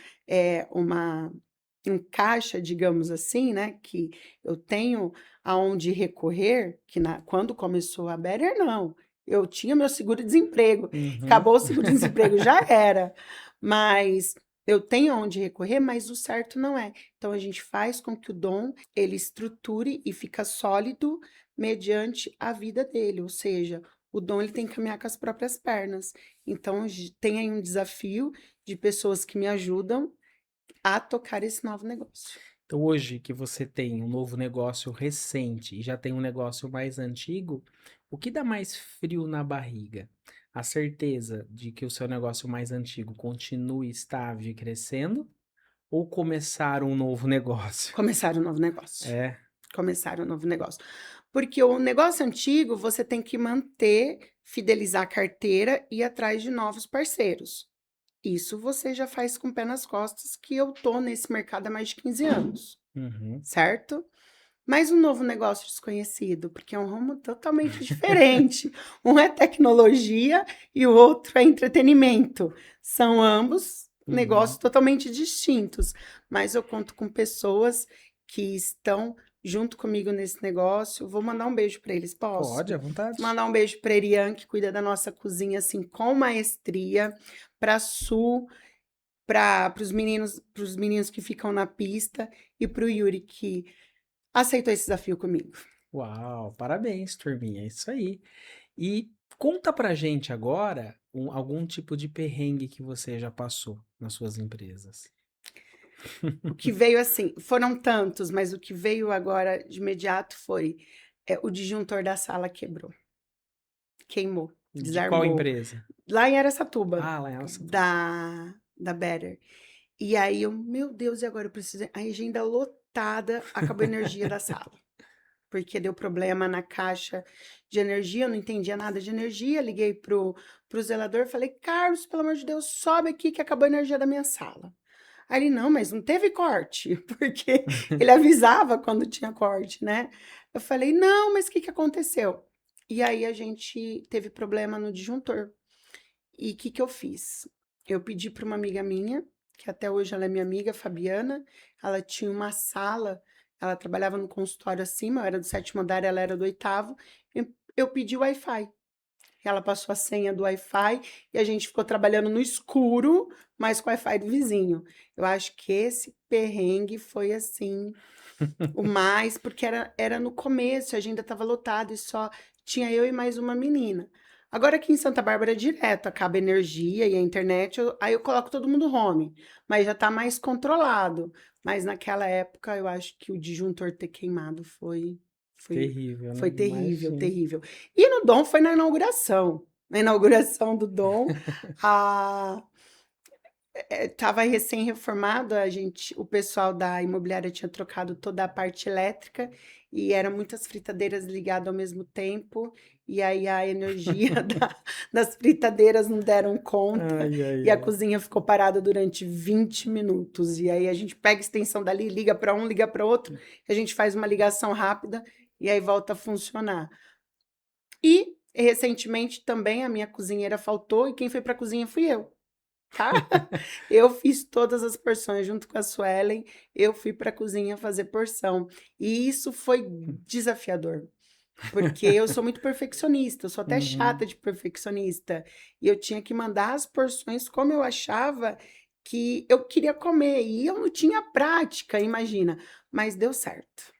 um caixa, digamos assim, né? Que eu tenho aonde recorrer, que quando começou a Better, não. Eu tinha meu seguro-desemprego. Uhum. Acabou o seguro-desemprego, já era. Mas eu tenho aonde recorrer, mas o certo não é. Então a gente faz com que o dom ele estruture e fica sólido mediante a vida dele, ou seja, o dom ele tem que caminhar com as próprias pernas. Então tem aí um desafio de pessoas que me ajudam a tocar esse novo negócio. Então hoje que você tem um novo negócio recente e já tem um negócio mais antigo, o que dá mais frio na barriga? A certeza de que o seu negócio mais antigo continue estável e crescendo ou começar um novo negócio? Começar um novo negócio. É, Começar um novo negócio. Porque o negócio antigo, você tem que manter, fidelizar a carteira e ir atrás de novos parceiros. Isso você já faz com o pé nas costas, que eu tô nesse mercado há mais de 15 anos, uhum. certo? Mas um novo negócio desconhecido, porque é um ramo totalmente diferente. Um é tecnologia e o outro é entretenimento. São ambos Uhum. negócios totalmente distintos, mas eu conto com pessoas que estão junto comigo nesse negócio. Vou mandar um beijo para eles, Pode, posso? à vontade. Mandar um beijo para Erian, que cuida da nossa cozinha assim com maestria, para Su, para os meninos que ficam na pista e para o Yuri que aceitou esse desafio comigo. Uau, parabéns, turminha, é isso aí. E conta pra gente agora algum tipo de perrengue que você já passou nas suas empresas. O que veio assim, foram tantos, mas o que veio agora de imediato foi o disjuntor da sala quebrou, queimou, De qual desarmou. empresa? Lá em Araçatuba, Ah, lá em Araçatuba. da Better. E aí eu, meu Deus, e agora eu preciso. A agenda lotada, acabou a energia da sala. Porque deu problema na caixa de energia, eu não entendia nada de energia. Liguei pro zelador, falei, Carlos, pelo amor de Deus, sobe aqui que acabou a energia da minha sala. Aí ele, não, mas não teve corte, porque ele avisava quando tinha corte, né? Eu falei, não, mas o que aconteceu? E aí a gente teve problema no disjuntor. E o que eu fiz? Eu pedi para uma amiga minha, que até hoje ela é minha amiga, Fabiana, ela tinha uma sala, ela trabalhava no consultório acima, eu era do 7º andar, ela era do 8º, eu pedi o Wi-Fi. Ela passou a senha do Wi-Fi e a gente ficou trabalhando no escuro, mas com o Wi-Fi do vizinho. Eu acho que esse perrengue foi assim, o mais, porque era no começo, a agenda estava lotada e só tinha eu e mais uma menina. Agora aqui em Santa Bárbara é direto, acaba a energia e a internet, aí eu coloco todo mundo home, mas já está mais controlado. Mas naquela época eu acho que o disjuntor ter queimado foi, Terrível, né? foi terrível, Imagino. terrível. E no Dom foi na inauguração. Na inauguração do Dom, a, estava recém-reformado, o pessoal da imobiliária tinha trocado toda a parte elétrica e eram muitas fritadeiras ligadas ao mesmo tempo, e aí a energia das fritadeiras não deram conta Ai, ai, e a ai. cozinha ficou parada durante 20 minutos. E aí a gente pega a extensão dali, liga para um, liga para outro, a gente faz uma ligação rápida e aí volta a funcionar. E recentemente também a minha cozinheira faltou e quem foi para a cozinha fui eu. Tá? Eu fiz todas as porções junto com a Suelen, eu fui para a cozinha fazer porção. E isso foi desafiador, porque eu sou muito perfeccionista, eu sou até chata Uhum. de perfeccionista. E eu tinha que mandar as porções como eu achava que eu queria comer. E eu não tinha prática, imagina. Mas deu certo.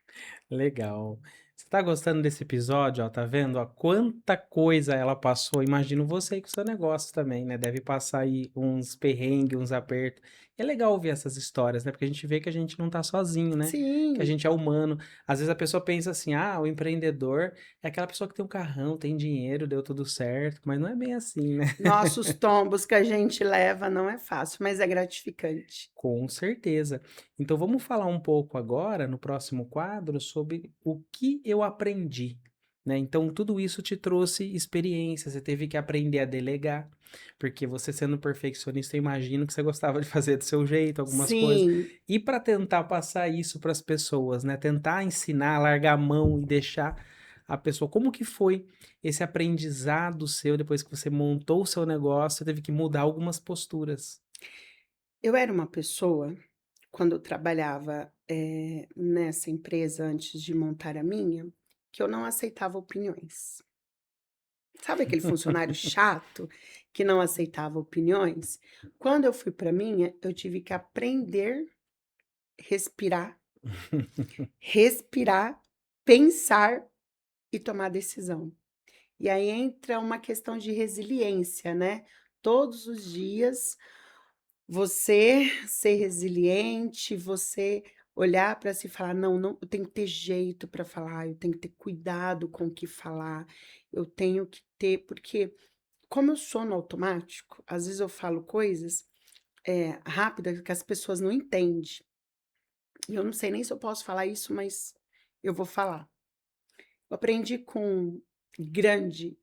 Legal. Você tá gostando desse episódio, ó, tá vendo? Ó, quanta coisa ela passou. Imagino você com o seu negócio também, né? Deve passar aí uns perrengues, uns apertos. E é legal ouvir essas histórias, né? Porque a gente vê que a gente não tá sozinho, né? Que a Sim. gente é humano. Às vezes a pessoa pensa assim, ah, o empreendedor é aquela pessoa que tem um carrão, tem dinheiro, deu tudo certo. Mas não é bem assim, né? Nossos tombos que a gente leva não é fácil, mas é gratificante. Com certeza. Então vamos falar um pouco agora, no próximo quadro, sobre o que eu aprendi, né? Então tudo isso te trouxe experiência, você teve que aprender a delegar, porque você sendo perfeccionista, eu imagino que você gostava de fazer do seu jeito algumas coisas. Sim. E para tentar passar isso para as pessoas, né? Tentar ensinar, largar a mão e deixar a pessoa. Como que foi esse aprendizado seu depois que você montou o seu negócio, você teve que mudar algumas posturas? Eu era uma pessoa, quando eu trabalhava, nessa empresa antes de montar a minha, que eu não aceitava opiniões. Sabe aquele funcionário chato que não aceitava opiniões? Quando eu fui para minha, eu tive que aprender, respirar, respirar, pensar e tomar decisão. E aí entra uma questão de resiliência, né? Todos os dias você ser resiliente, você olhar para si e falar: "Não, não, eu tenho que ter jeito para falar, eu tenho que ter cuidado com o que falar, eu tenho que ter", porque como eu sou no automático, às vezes eu falo coisas, rápidas que as pessoas não entendem. E eu não sei nem se eu posso falar isso, mas eu vou falar. Eu aprendi com um grande,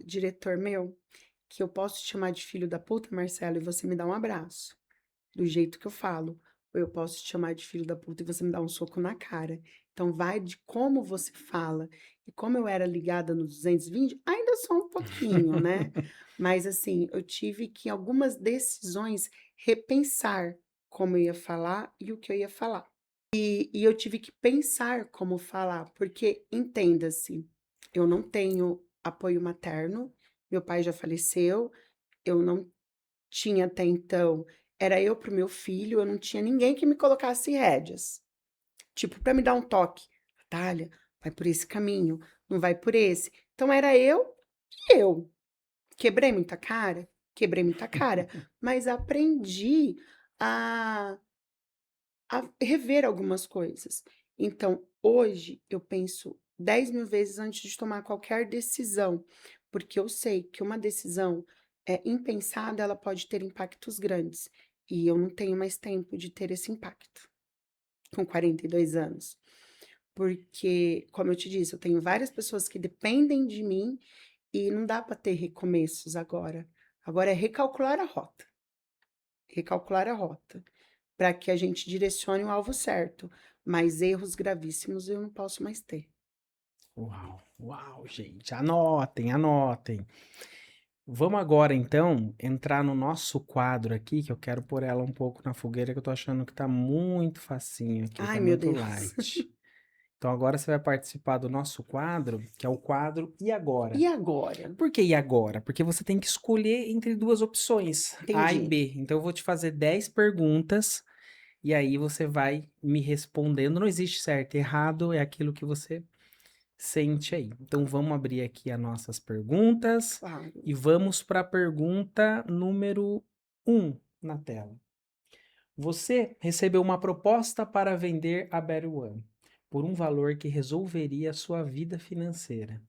diretor meu, que eu posso te chamar de filho da puta, Marcelo, e você me dá um abraço. Do jeito que eu falo. eu posso te chamar de filho da puta e você me dá um soco na cara. Então vai de como você fala. E como eu era ligada no 220, ainda sou um pouquinho, né? Mas assim, eu tive que, em algumas decisões, repensar como eu ia falar e o que eu ia falar. E eu tive que pensar como falar, porque, entenda-se, eu não tenho apoio materno, meu pai já faleceu, eu não tinha até então, era eu pro meu filho, eu não tinha ninguém que me colocasse rédeas. Tipo, para me dar um toque. Natália, vai por esse caminho, não vai por esse. Então era eu e eu. Quebrei muita cara, mas aprendi a, a rever algumas coisas. Então, hoje, eu penso 10.000 vezes antes de tomar qualquer decisão, porque eu sei que uma decisão impensada, ela pode ter impactos grandes. E eu não tenho mais tempo de ter esse impacto com 42 anos. Porque, como eu te disse, eu tenho várias pessoas que dependem de mim e não dá para ter recomeços agora. Agora é recalcular a rota. Recalcular a rota, para que a gente direcione o alvo certo. Mas erros gravíssimos eu não posso mais ter. Uau, uau, gente. Anotem, anotem. Vamos agora, então, entrar no nosso quadro aqui, que eu quero pôr ela um pouco na fogueira, que eu tô achando que tá muito facinho aqui, Ai, tá meu muito Deus. light. Então agora você vai participar do nosso quadro, que é o quadro E Agora? E agora? Por que e agora? Porque você tem que escolher entre duas opções, A e Entendi. B. Então eu vou te fazer 10 perguntas e aí você vai me respondendo. Não existe certo e errado, é aquilo que você sente aí. Então vamos abrir aqui as nossas perguntas Claro. e vamos para a pergunta número 1 na tela. Você recebeu uma proposta para vender a Better One por um valor que resolveria a sua vida financeira.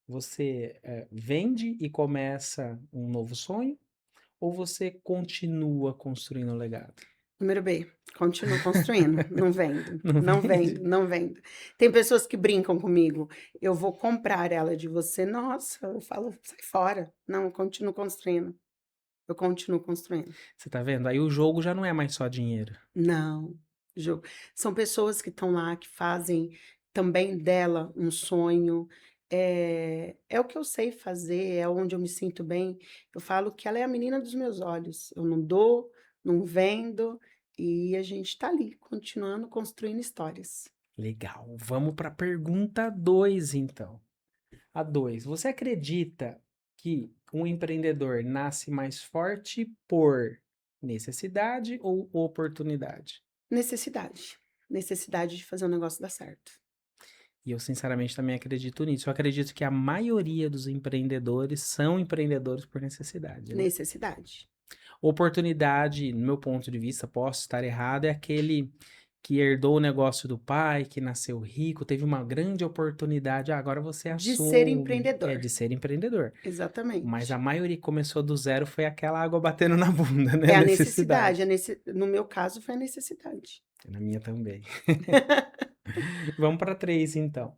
Você vende e começa um novo sonho ou você continua construindo o legado? Número B, continuo construindo, não vendo, Não não vendo, vende? não vendo. Tem pessoas que brincam comigo, eu vou comprar ela de você, nossa, eu falo, sai fora. Não, eu continuo construindo, eu continuo construindo. Você tá vendo? Aí o jogo já não é mais só dinheiro. Não, jogo. São pessoas que estão lá, que fazem também dela um sonho. É o que eu sei fazer, é onde eu me sinto bem. Eu falo que ela é a menina dos meus olhos. Eu não dou, não vendo, e a gente está ali, continuando construindo histórias. Legal. Vamos para a pergunta 2, então. A 2. Você acredita que um empreendedor nasce mais forte por necessidade ou oportunidade? Necessidade. Necessidade de fazer o negócio dar certo. E eu, sinceramente, também acredito nisso. Eu acredito que a maioria dos empreendedores são empreendedores por necessidade, né? Necessidade. Oportunidade, no meu ponto de vista, posso estar errado, é aquele que herdou o negócio do pai, que nasceu rico, teve uma grande oportunidade, agora você De ser assume, empreendedor. de ser empreendedor. Mas a Exatamente. maioria que começou do zero foi aquela água batendo na bunda, né? É a necessidade. Necessidade. No meu caso, foi a necessidade. Na minha também. Vamos para 3, então.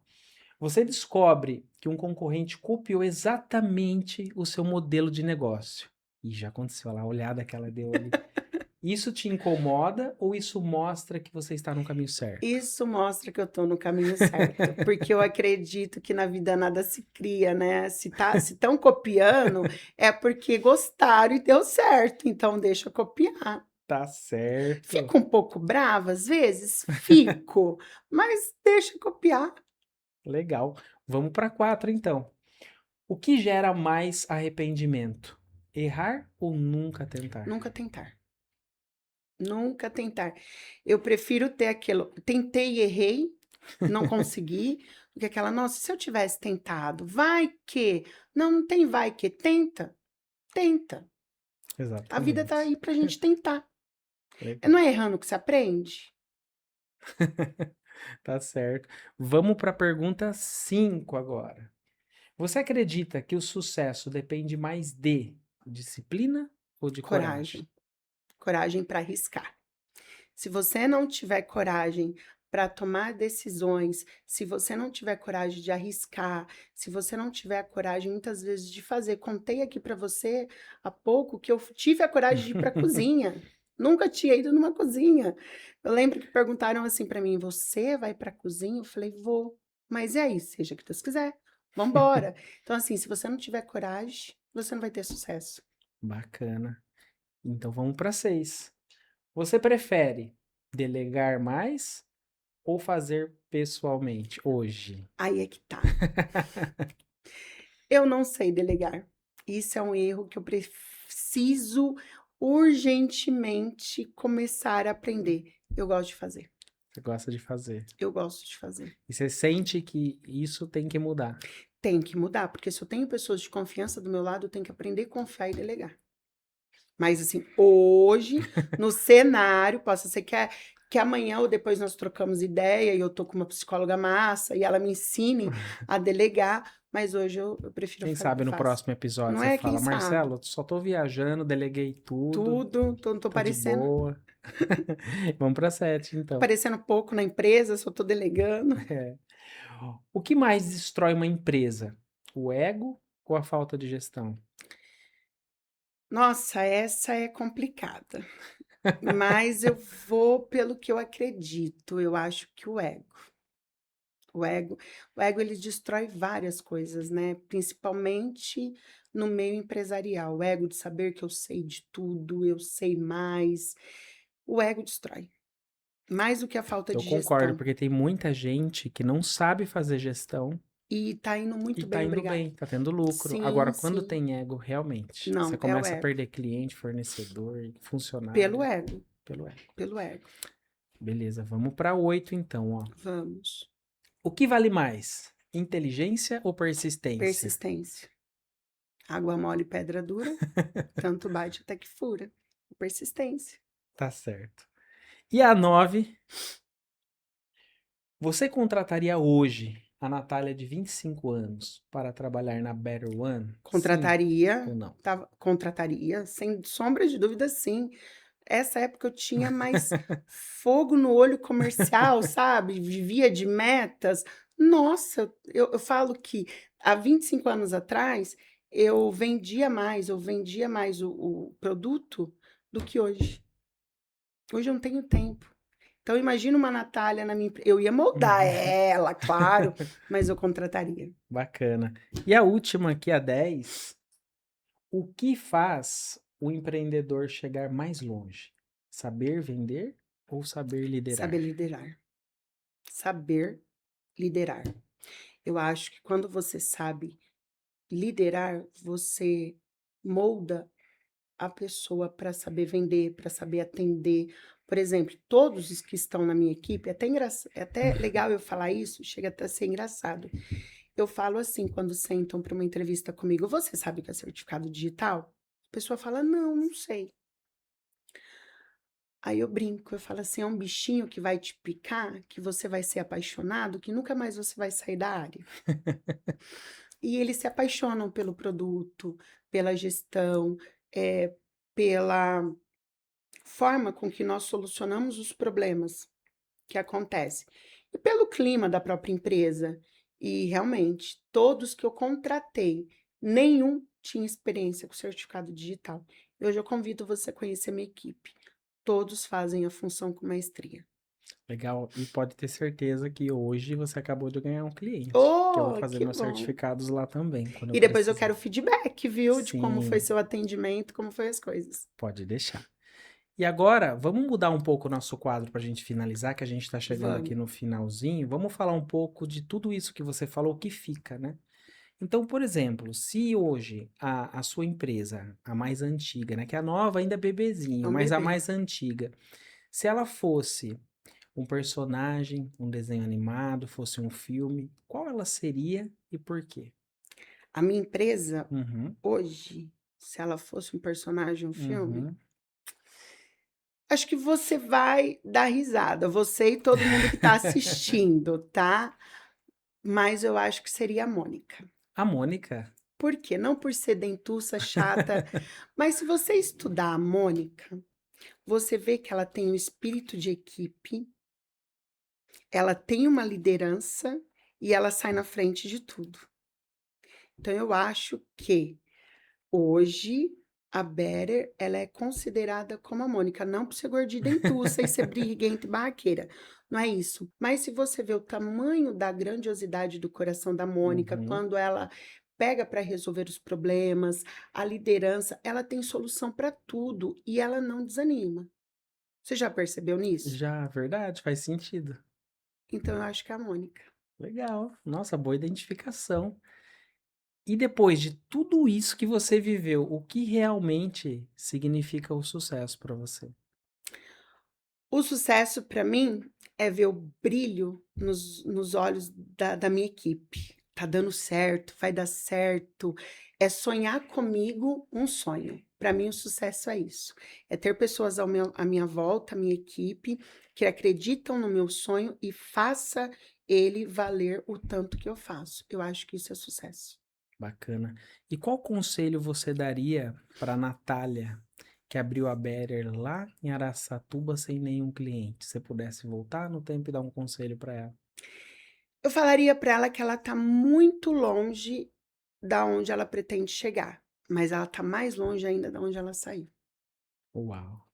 Você descobre que um concorrente copiou exatamente o seu modelo de negócio. E já aconteceu lá, a olhada que ela deu ali. Isso te incomoda ou isso mostra que você está no caminho certo? Isso mostra que eu estou no caminho certo, porque eu acredito que na vida nada se cria, né? Se estão copiando, é porque gostaram e deu certo, então deixa eu copiar. Tá certo. Fico um pouco brava às vezes? Fico, mas deixa eu copiar. Legal. Vamos para 4, então. O que gera mais arrependimento? Errar ou nunca tentar? Nunca tentar. Nunca tentar. Eu prefiro ter aquilo, tentei e errei, não consegui, do que aquela, nossa, se eu tivesse tentado, vai que. Não, não tem vai que, tenta, tenta. A vida tá Exatamente. aí pra gente tentar. Legal. Não é errando que se aprende? Tá certo. Vamos para a pergunta 5 agora. Você acredita que o sucesso depende mais de disciplina ou de coragem? Coragem. Coragem para arriscar. Se você não tiver coragem para tomar decisões, se você não tiver coragem de arriscar, se você não tiver coragem muitas vezes de fazer, contei aqui para você há pouco que eu tive a coragem de ir para a cozinha. Nunca tinha ido numa cozinha. Eu lembro que perguntaram assim pra mim: "Você vai pra cozinha?" Eu falei: "Vou". Mas e aí? Seja o que Deus quiser. Vambora. Então, assim, se você não tiver coragem, você não vai ter sucesso. Bacana. Então vamos para 6. Você prefere delegar mais ou fazer pessoalmente hoje? Aí é que tá. Eu não sei delegar. Isso é um erro que eu preciso urgentemente começar a aprender. Eu gosto de fazer. Você gosta de fazer. Eu gosto de fazer. E você sente que isso tem que mudar. Tem que mudar, porque se eu tenho pessoas de confiança do meu lado, eu tenho que aprender a confiar e delegar. Mas assim, hoje, no cenário, possa ser que amanhã ou depois nós trocamos ideia e eu tô com uma psicóloga massa e ela me ensine a delegar, mas hoje eu prefiro Quem sabe no fazer. próximo episódio Não você é quem fala, sabe. Marcelo, só tô viajando, deleguei tudo, Tô tô de parecendo, boa. Vamos para 7, então. pouco na empresa, só tô delegando. É. O que mais destrói uma empresa? O ego ou a falta de gestão? Nossa, essa é complicada. Mas eu vou pelo que eu acredito. Eu acho que o ego. O ego, o ego ele destrói várias coisas, né? Principalmente no meio empresarial. O ego de saber que eu sei de tudo, eu sei mais. O ego destrói. Mais do que a falta Eu de concordo, gestão. porque tem muita gente que não sabe fazer gestão E tá indo e muito tá bem, indo obrigada. bem, tá tendo lucro. Sim, Agora, quando sim. tem ego, realmente, você Não, é o começa a ego. perder cliente, fornecedor, Pelo funcionário, ego. pelo ego. Pelo ego. Beleza, vamos para 8 então, ó. Vamos. O que vale mais? Inteligência ou persistência? Persistência. Água mole, pedra dura. Tanto bate até que fura. Persistência. Tá certo. E a 9, você contrataria hoje a Natália de 25 anos para trabalhar na Better One? Sim Contrataria. ou não? Contrataria. Sem sombra de dúvida, sim. Essa época eu tinha mais fogo no olho comercial, sabe? Vivia de metas. Nossa, eu falo que há 25 anos atrás eu vendia mais o produto do que hoje. Hoje eu não tenho tempo. Então imagina uma Natália na minha eu ia moldar ela, claro, mas eu contrataria. Bacana. E a última aqui, a 10. O que faz o empreendedor chegar mais longe? Saber vender ou saber liderar? Saber liderar. Saber liderar. Eu acho que quando você sabe liderar, você molda a pessoa para saber vender, para saber atender. Por exemplo, todos os que estão na minha equipe, é até legal eu falar isso, chega até a ser engraçado. Eu falo assim, quando sentam para uma entrevista comigo, você sabe o que é certificado digital? A pessoa fala, não, não sei. Aí eu brinco, eu falo assim, é um bichinho que vai te picar, que você vai ser apaixonado, que nunca mais você vai sair da área. E eles se apaixonam pelo produto, pela gestão, pela forma com que nós solucionamos os problemas que acontecem. E pelo clima da própria empresa. E realmente, todos que eu contratei, nenhum tinha experiência com certificado digital. Hoje eu convido você a conhecer a minha equipe. Todos fazem a função com maestria. Legal. E pode ter certeza que hoje você acabou de ganhar um cliente, que eu vou Oh, fazer que meus bom! certificados lá também, quando eu E depois eu precisar. quero feedback, viu? De como foi Sim, seu atendimento, como foi as coisas. pode deixar. E agora, vamos mudar um pouco o nosso quadro para a gente finalizar, que a gente está chegando aqui Vamos. no finalzinho. Vamos falar um pouco de tudo isso que você falou que fica, né? Então, por exemplo, se hoje a sua empresa, a mais antiga, né? Que a nova ainda é É bebezinho, um mas a bebê. mais antiga, se ela fosse um personagem, um desenho animado, fosse um filme, qual ela seria e por quê? A minha empresa, Uhum, hoje, se ela fosse um personagem, um filme, uhum. acho que você vai dar risada, você e todo mundo que está assistindo, tá? Mas eu acho que seria a Mônica. A Mônica. Por quê? Não por ser dentuça, chata, mas se você estudar a Mônica, você vê que ela tem um espírito de equipe, ela tem uma liderança e ela sai na frente de tudo. Então eu acho que hoje A Better, ela é considerada como a Mônica, não por ser gordinha dentuça e ser briguenta e barraqueira, não é isso. Mas se você vê o tamanho da grandiosidade do coração da Mônica, Uhum. quando ela pega para resolver os problemas, a liderança, ela tem solução para tudo e ela não desanima. Você já percebeu nisso? Já, verdade, faz sentido. Então eu acho que é a Mônica. Legal. Nossa, boa identificação. E depois de tudo isso que você viveu, o que realmente significa o sucesso para você? O sucesso para mim é ver o brilho nos olhos da minha equipe. Tá dando certo, vai dar certo. É sonhar comigo um sonho. Para mim, o sucesso é isso. É ter pessoas à minha volta, a minha equipe, que acreditam no meu sonho e faça ele valer o tanto que eu faço. Eu acho que isso é sucesso. Bacana. E qual conselho você daria para Natália, que abriu a Better lá em Araçatuba sem nenhum cliente? Se você pudesse voltar no tempo e dar um conselho para ela. Eu falaria para ela que ela tá muito longe da onde ela pretende chegar, mas ela tá mais longe ainda da onde ela saiu. Uau,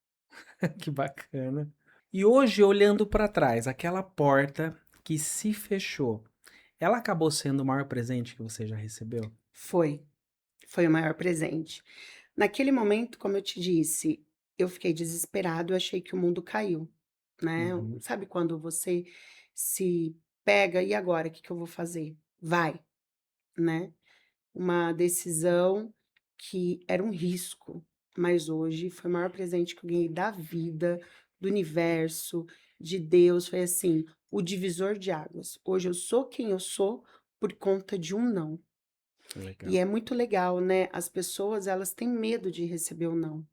que bacana. E hoje, olhando para trás, aquela porta que se fechou, ela acabou sendo o maior presente que você já recebeu? Foi, foi o maior presente. Naquele momento, como eu te disse, eu fiquei desesperado, eu achei que o mundo caiu, né? Uhum. Sabe quando você se pega, e agora, o que que eu vou fazer? Vai, né? Uma decisão que era um risco, mas hoje foi o maior presente que eu ganhei da vida, do universo, de Deus. Foi assim, o divisor de águas. Hoje eu sou quem eu sou por conta de um não. Que E legal. é muito legal, né? As pessoas, elas têm medo de receber o não.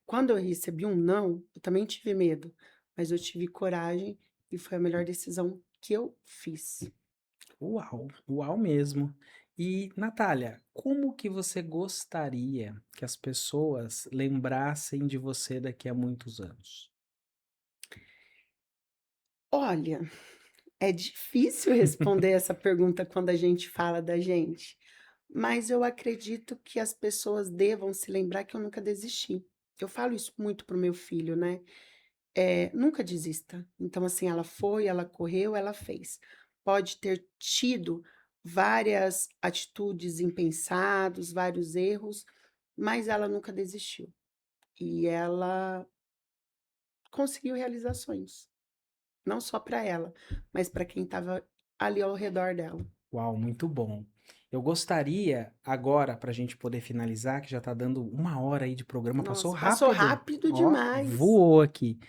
Quando eu recebi um não, eu também tive medo, mas eu tive coragem e foi a melhor decisão que eu fiz. Uau, uau mesmo. E, Natália, como que você gostaria que as pessoas lembrassem de você daqui a muitos anos? Olha, é difícil responder essa pergunta quando a gente fala da gente, mas eu acredito que as pessoas devam se lembrar que eu nunca desisti. Eu falo isso muito pro meu filho, né? Nunca desista. Então, assim, ela foi, ela correu, ela fez. Pode ter tido várias atitudes impensados, vários erros, mas ela nunca desistiu. E ela conseguiu realizar sonhos. Não só para ela, mas para quem estava ali ao redor dela. Uau, muito bom. Eu gostaria agora, para a gente poder finalizar, que já está dando 1 hora aí de programa, passou Nossa, passou rápido. rápido Ó, demais. voou aqui.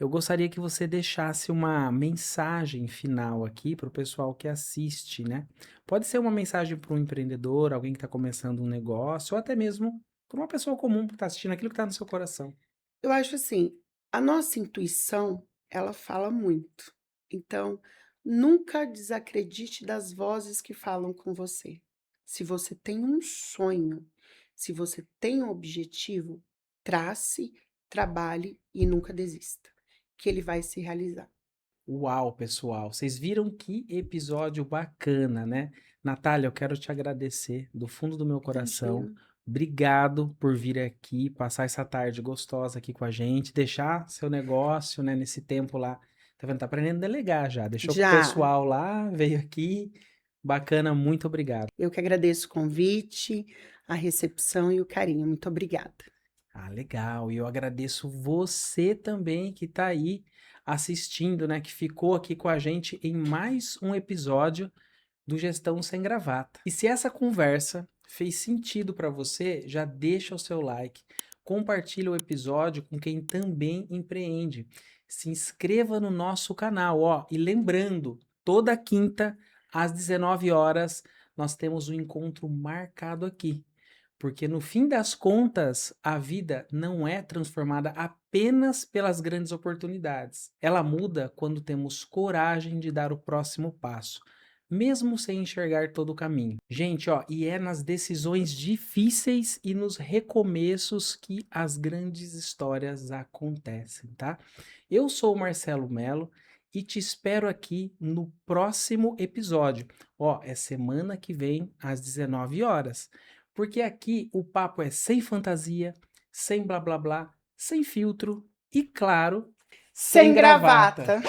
Eu gostaria que você deixasse uma mensagem final aqui para o pessoal que assiste, né? Pode ser uma mensagem para um empreendedor, alguém que está começando um negócio, ou até mesmo para uma pessoa comum que está assistindo aquilo que está no seu coração. Eu acho assim, a nossa intuição, ela fala muito. Então, nunca desacredite das vozes que falam com você. Se você tem um sonho, se você tem um objetivo, trace, trabalhe e nunca desista, que ele vai se realizar. Uau, pessoal, vocês viram que episódio bacana, né? Natália, eu quero te agradecer do fundo do meu coração. Imagina. Obrigado por vir aqui, passar essa tarde gostosa aqui com a gente, deixar seu negócio, né, nesse tempo lá. Tá vendo? Tá aprendendo a delegar já. Deixou com o Já, pessoal lá, veio aqui. Bacana, muito obrigado. eu que agradeço o convite, a recepção e o carinho. Muito obrigada. Ah, legal. E eu agradeço você também que tá aí assistindo, né, que ficou aqui com a gente em mais um episódio do Gestão Sem Gravata. E se essa conversa fez sentido para você, já deixa o seu like, compartilha o episódio com quem também empreende. Se inscreva no nosso canal, ó, e lembrando, toda quinta às 19 horas nós temos um encontro marcado aqui. Porque no fim das contas, a vida não é transformada apenas pelas grandes oportunidades. Ela muda quando temos coragem de dar o próximo passo, mesmo sem enxergar todo o caminho. Gente, ó, e é nas decisões difíceis e nos recomeços que as grandes histórias acontecem, tá? Eu sou o Marcelo Melo e te espero aqui no próximo episódio. Ó, é semana que vem às 19 horas. porque aqui o papo é sem fantasia, sem blá blá blá, sem filtro e, claro, Sem gravata.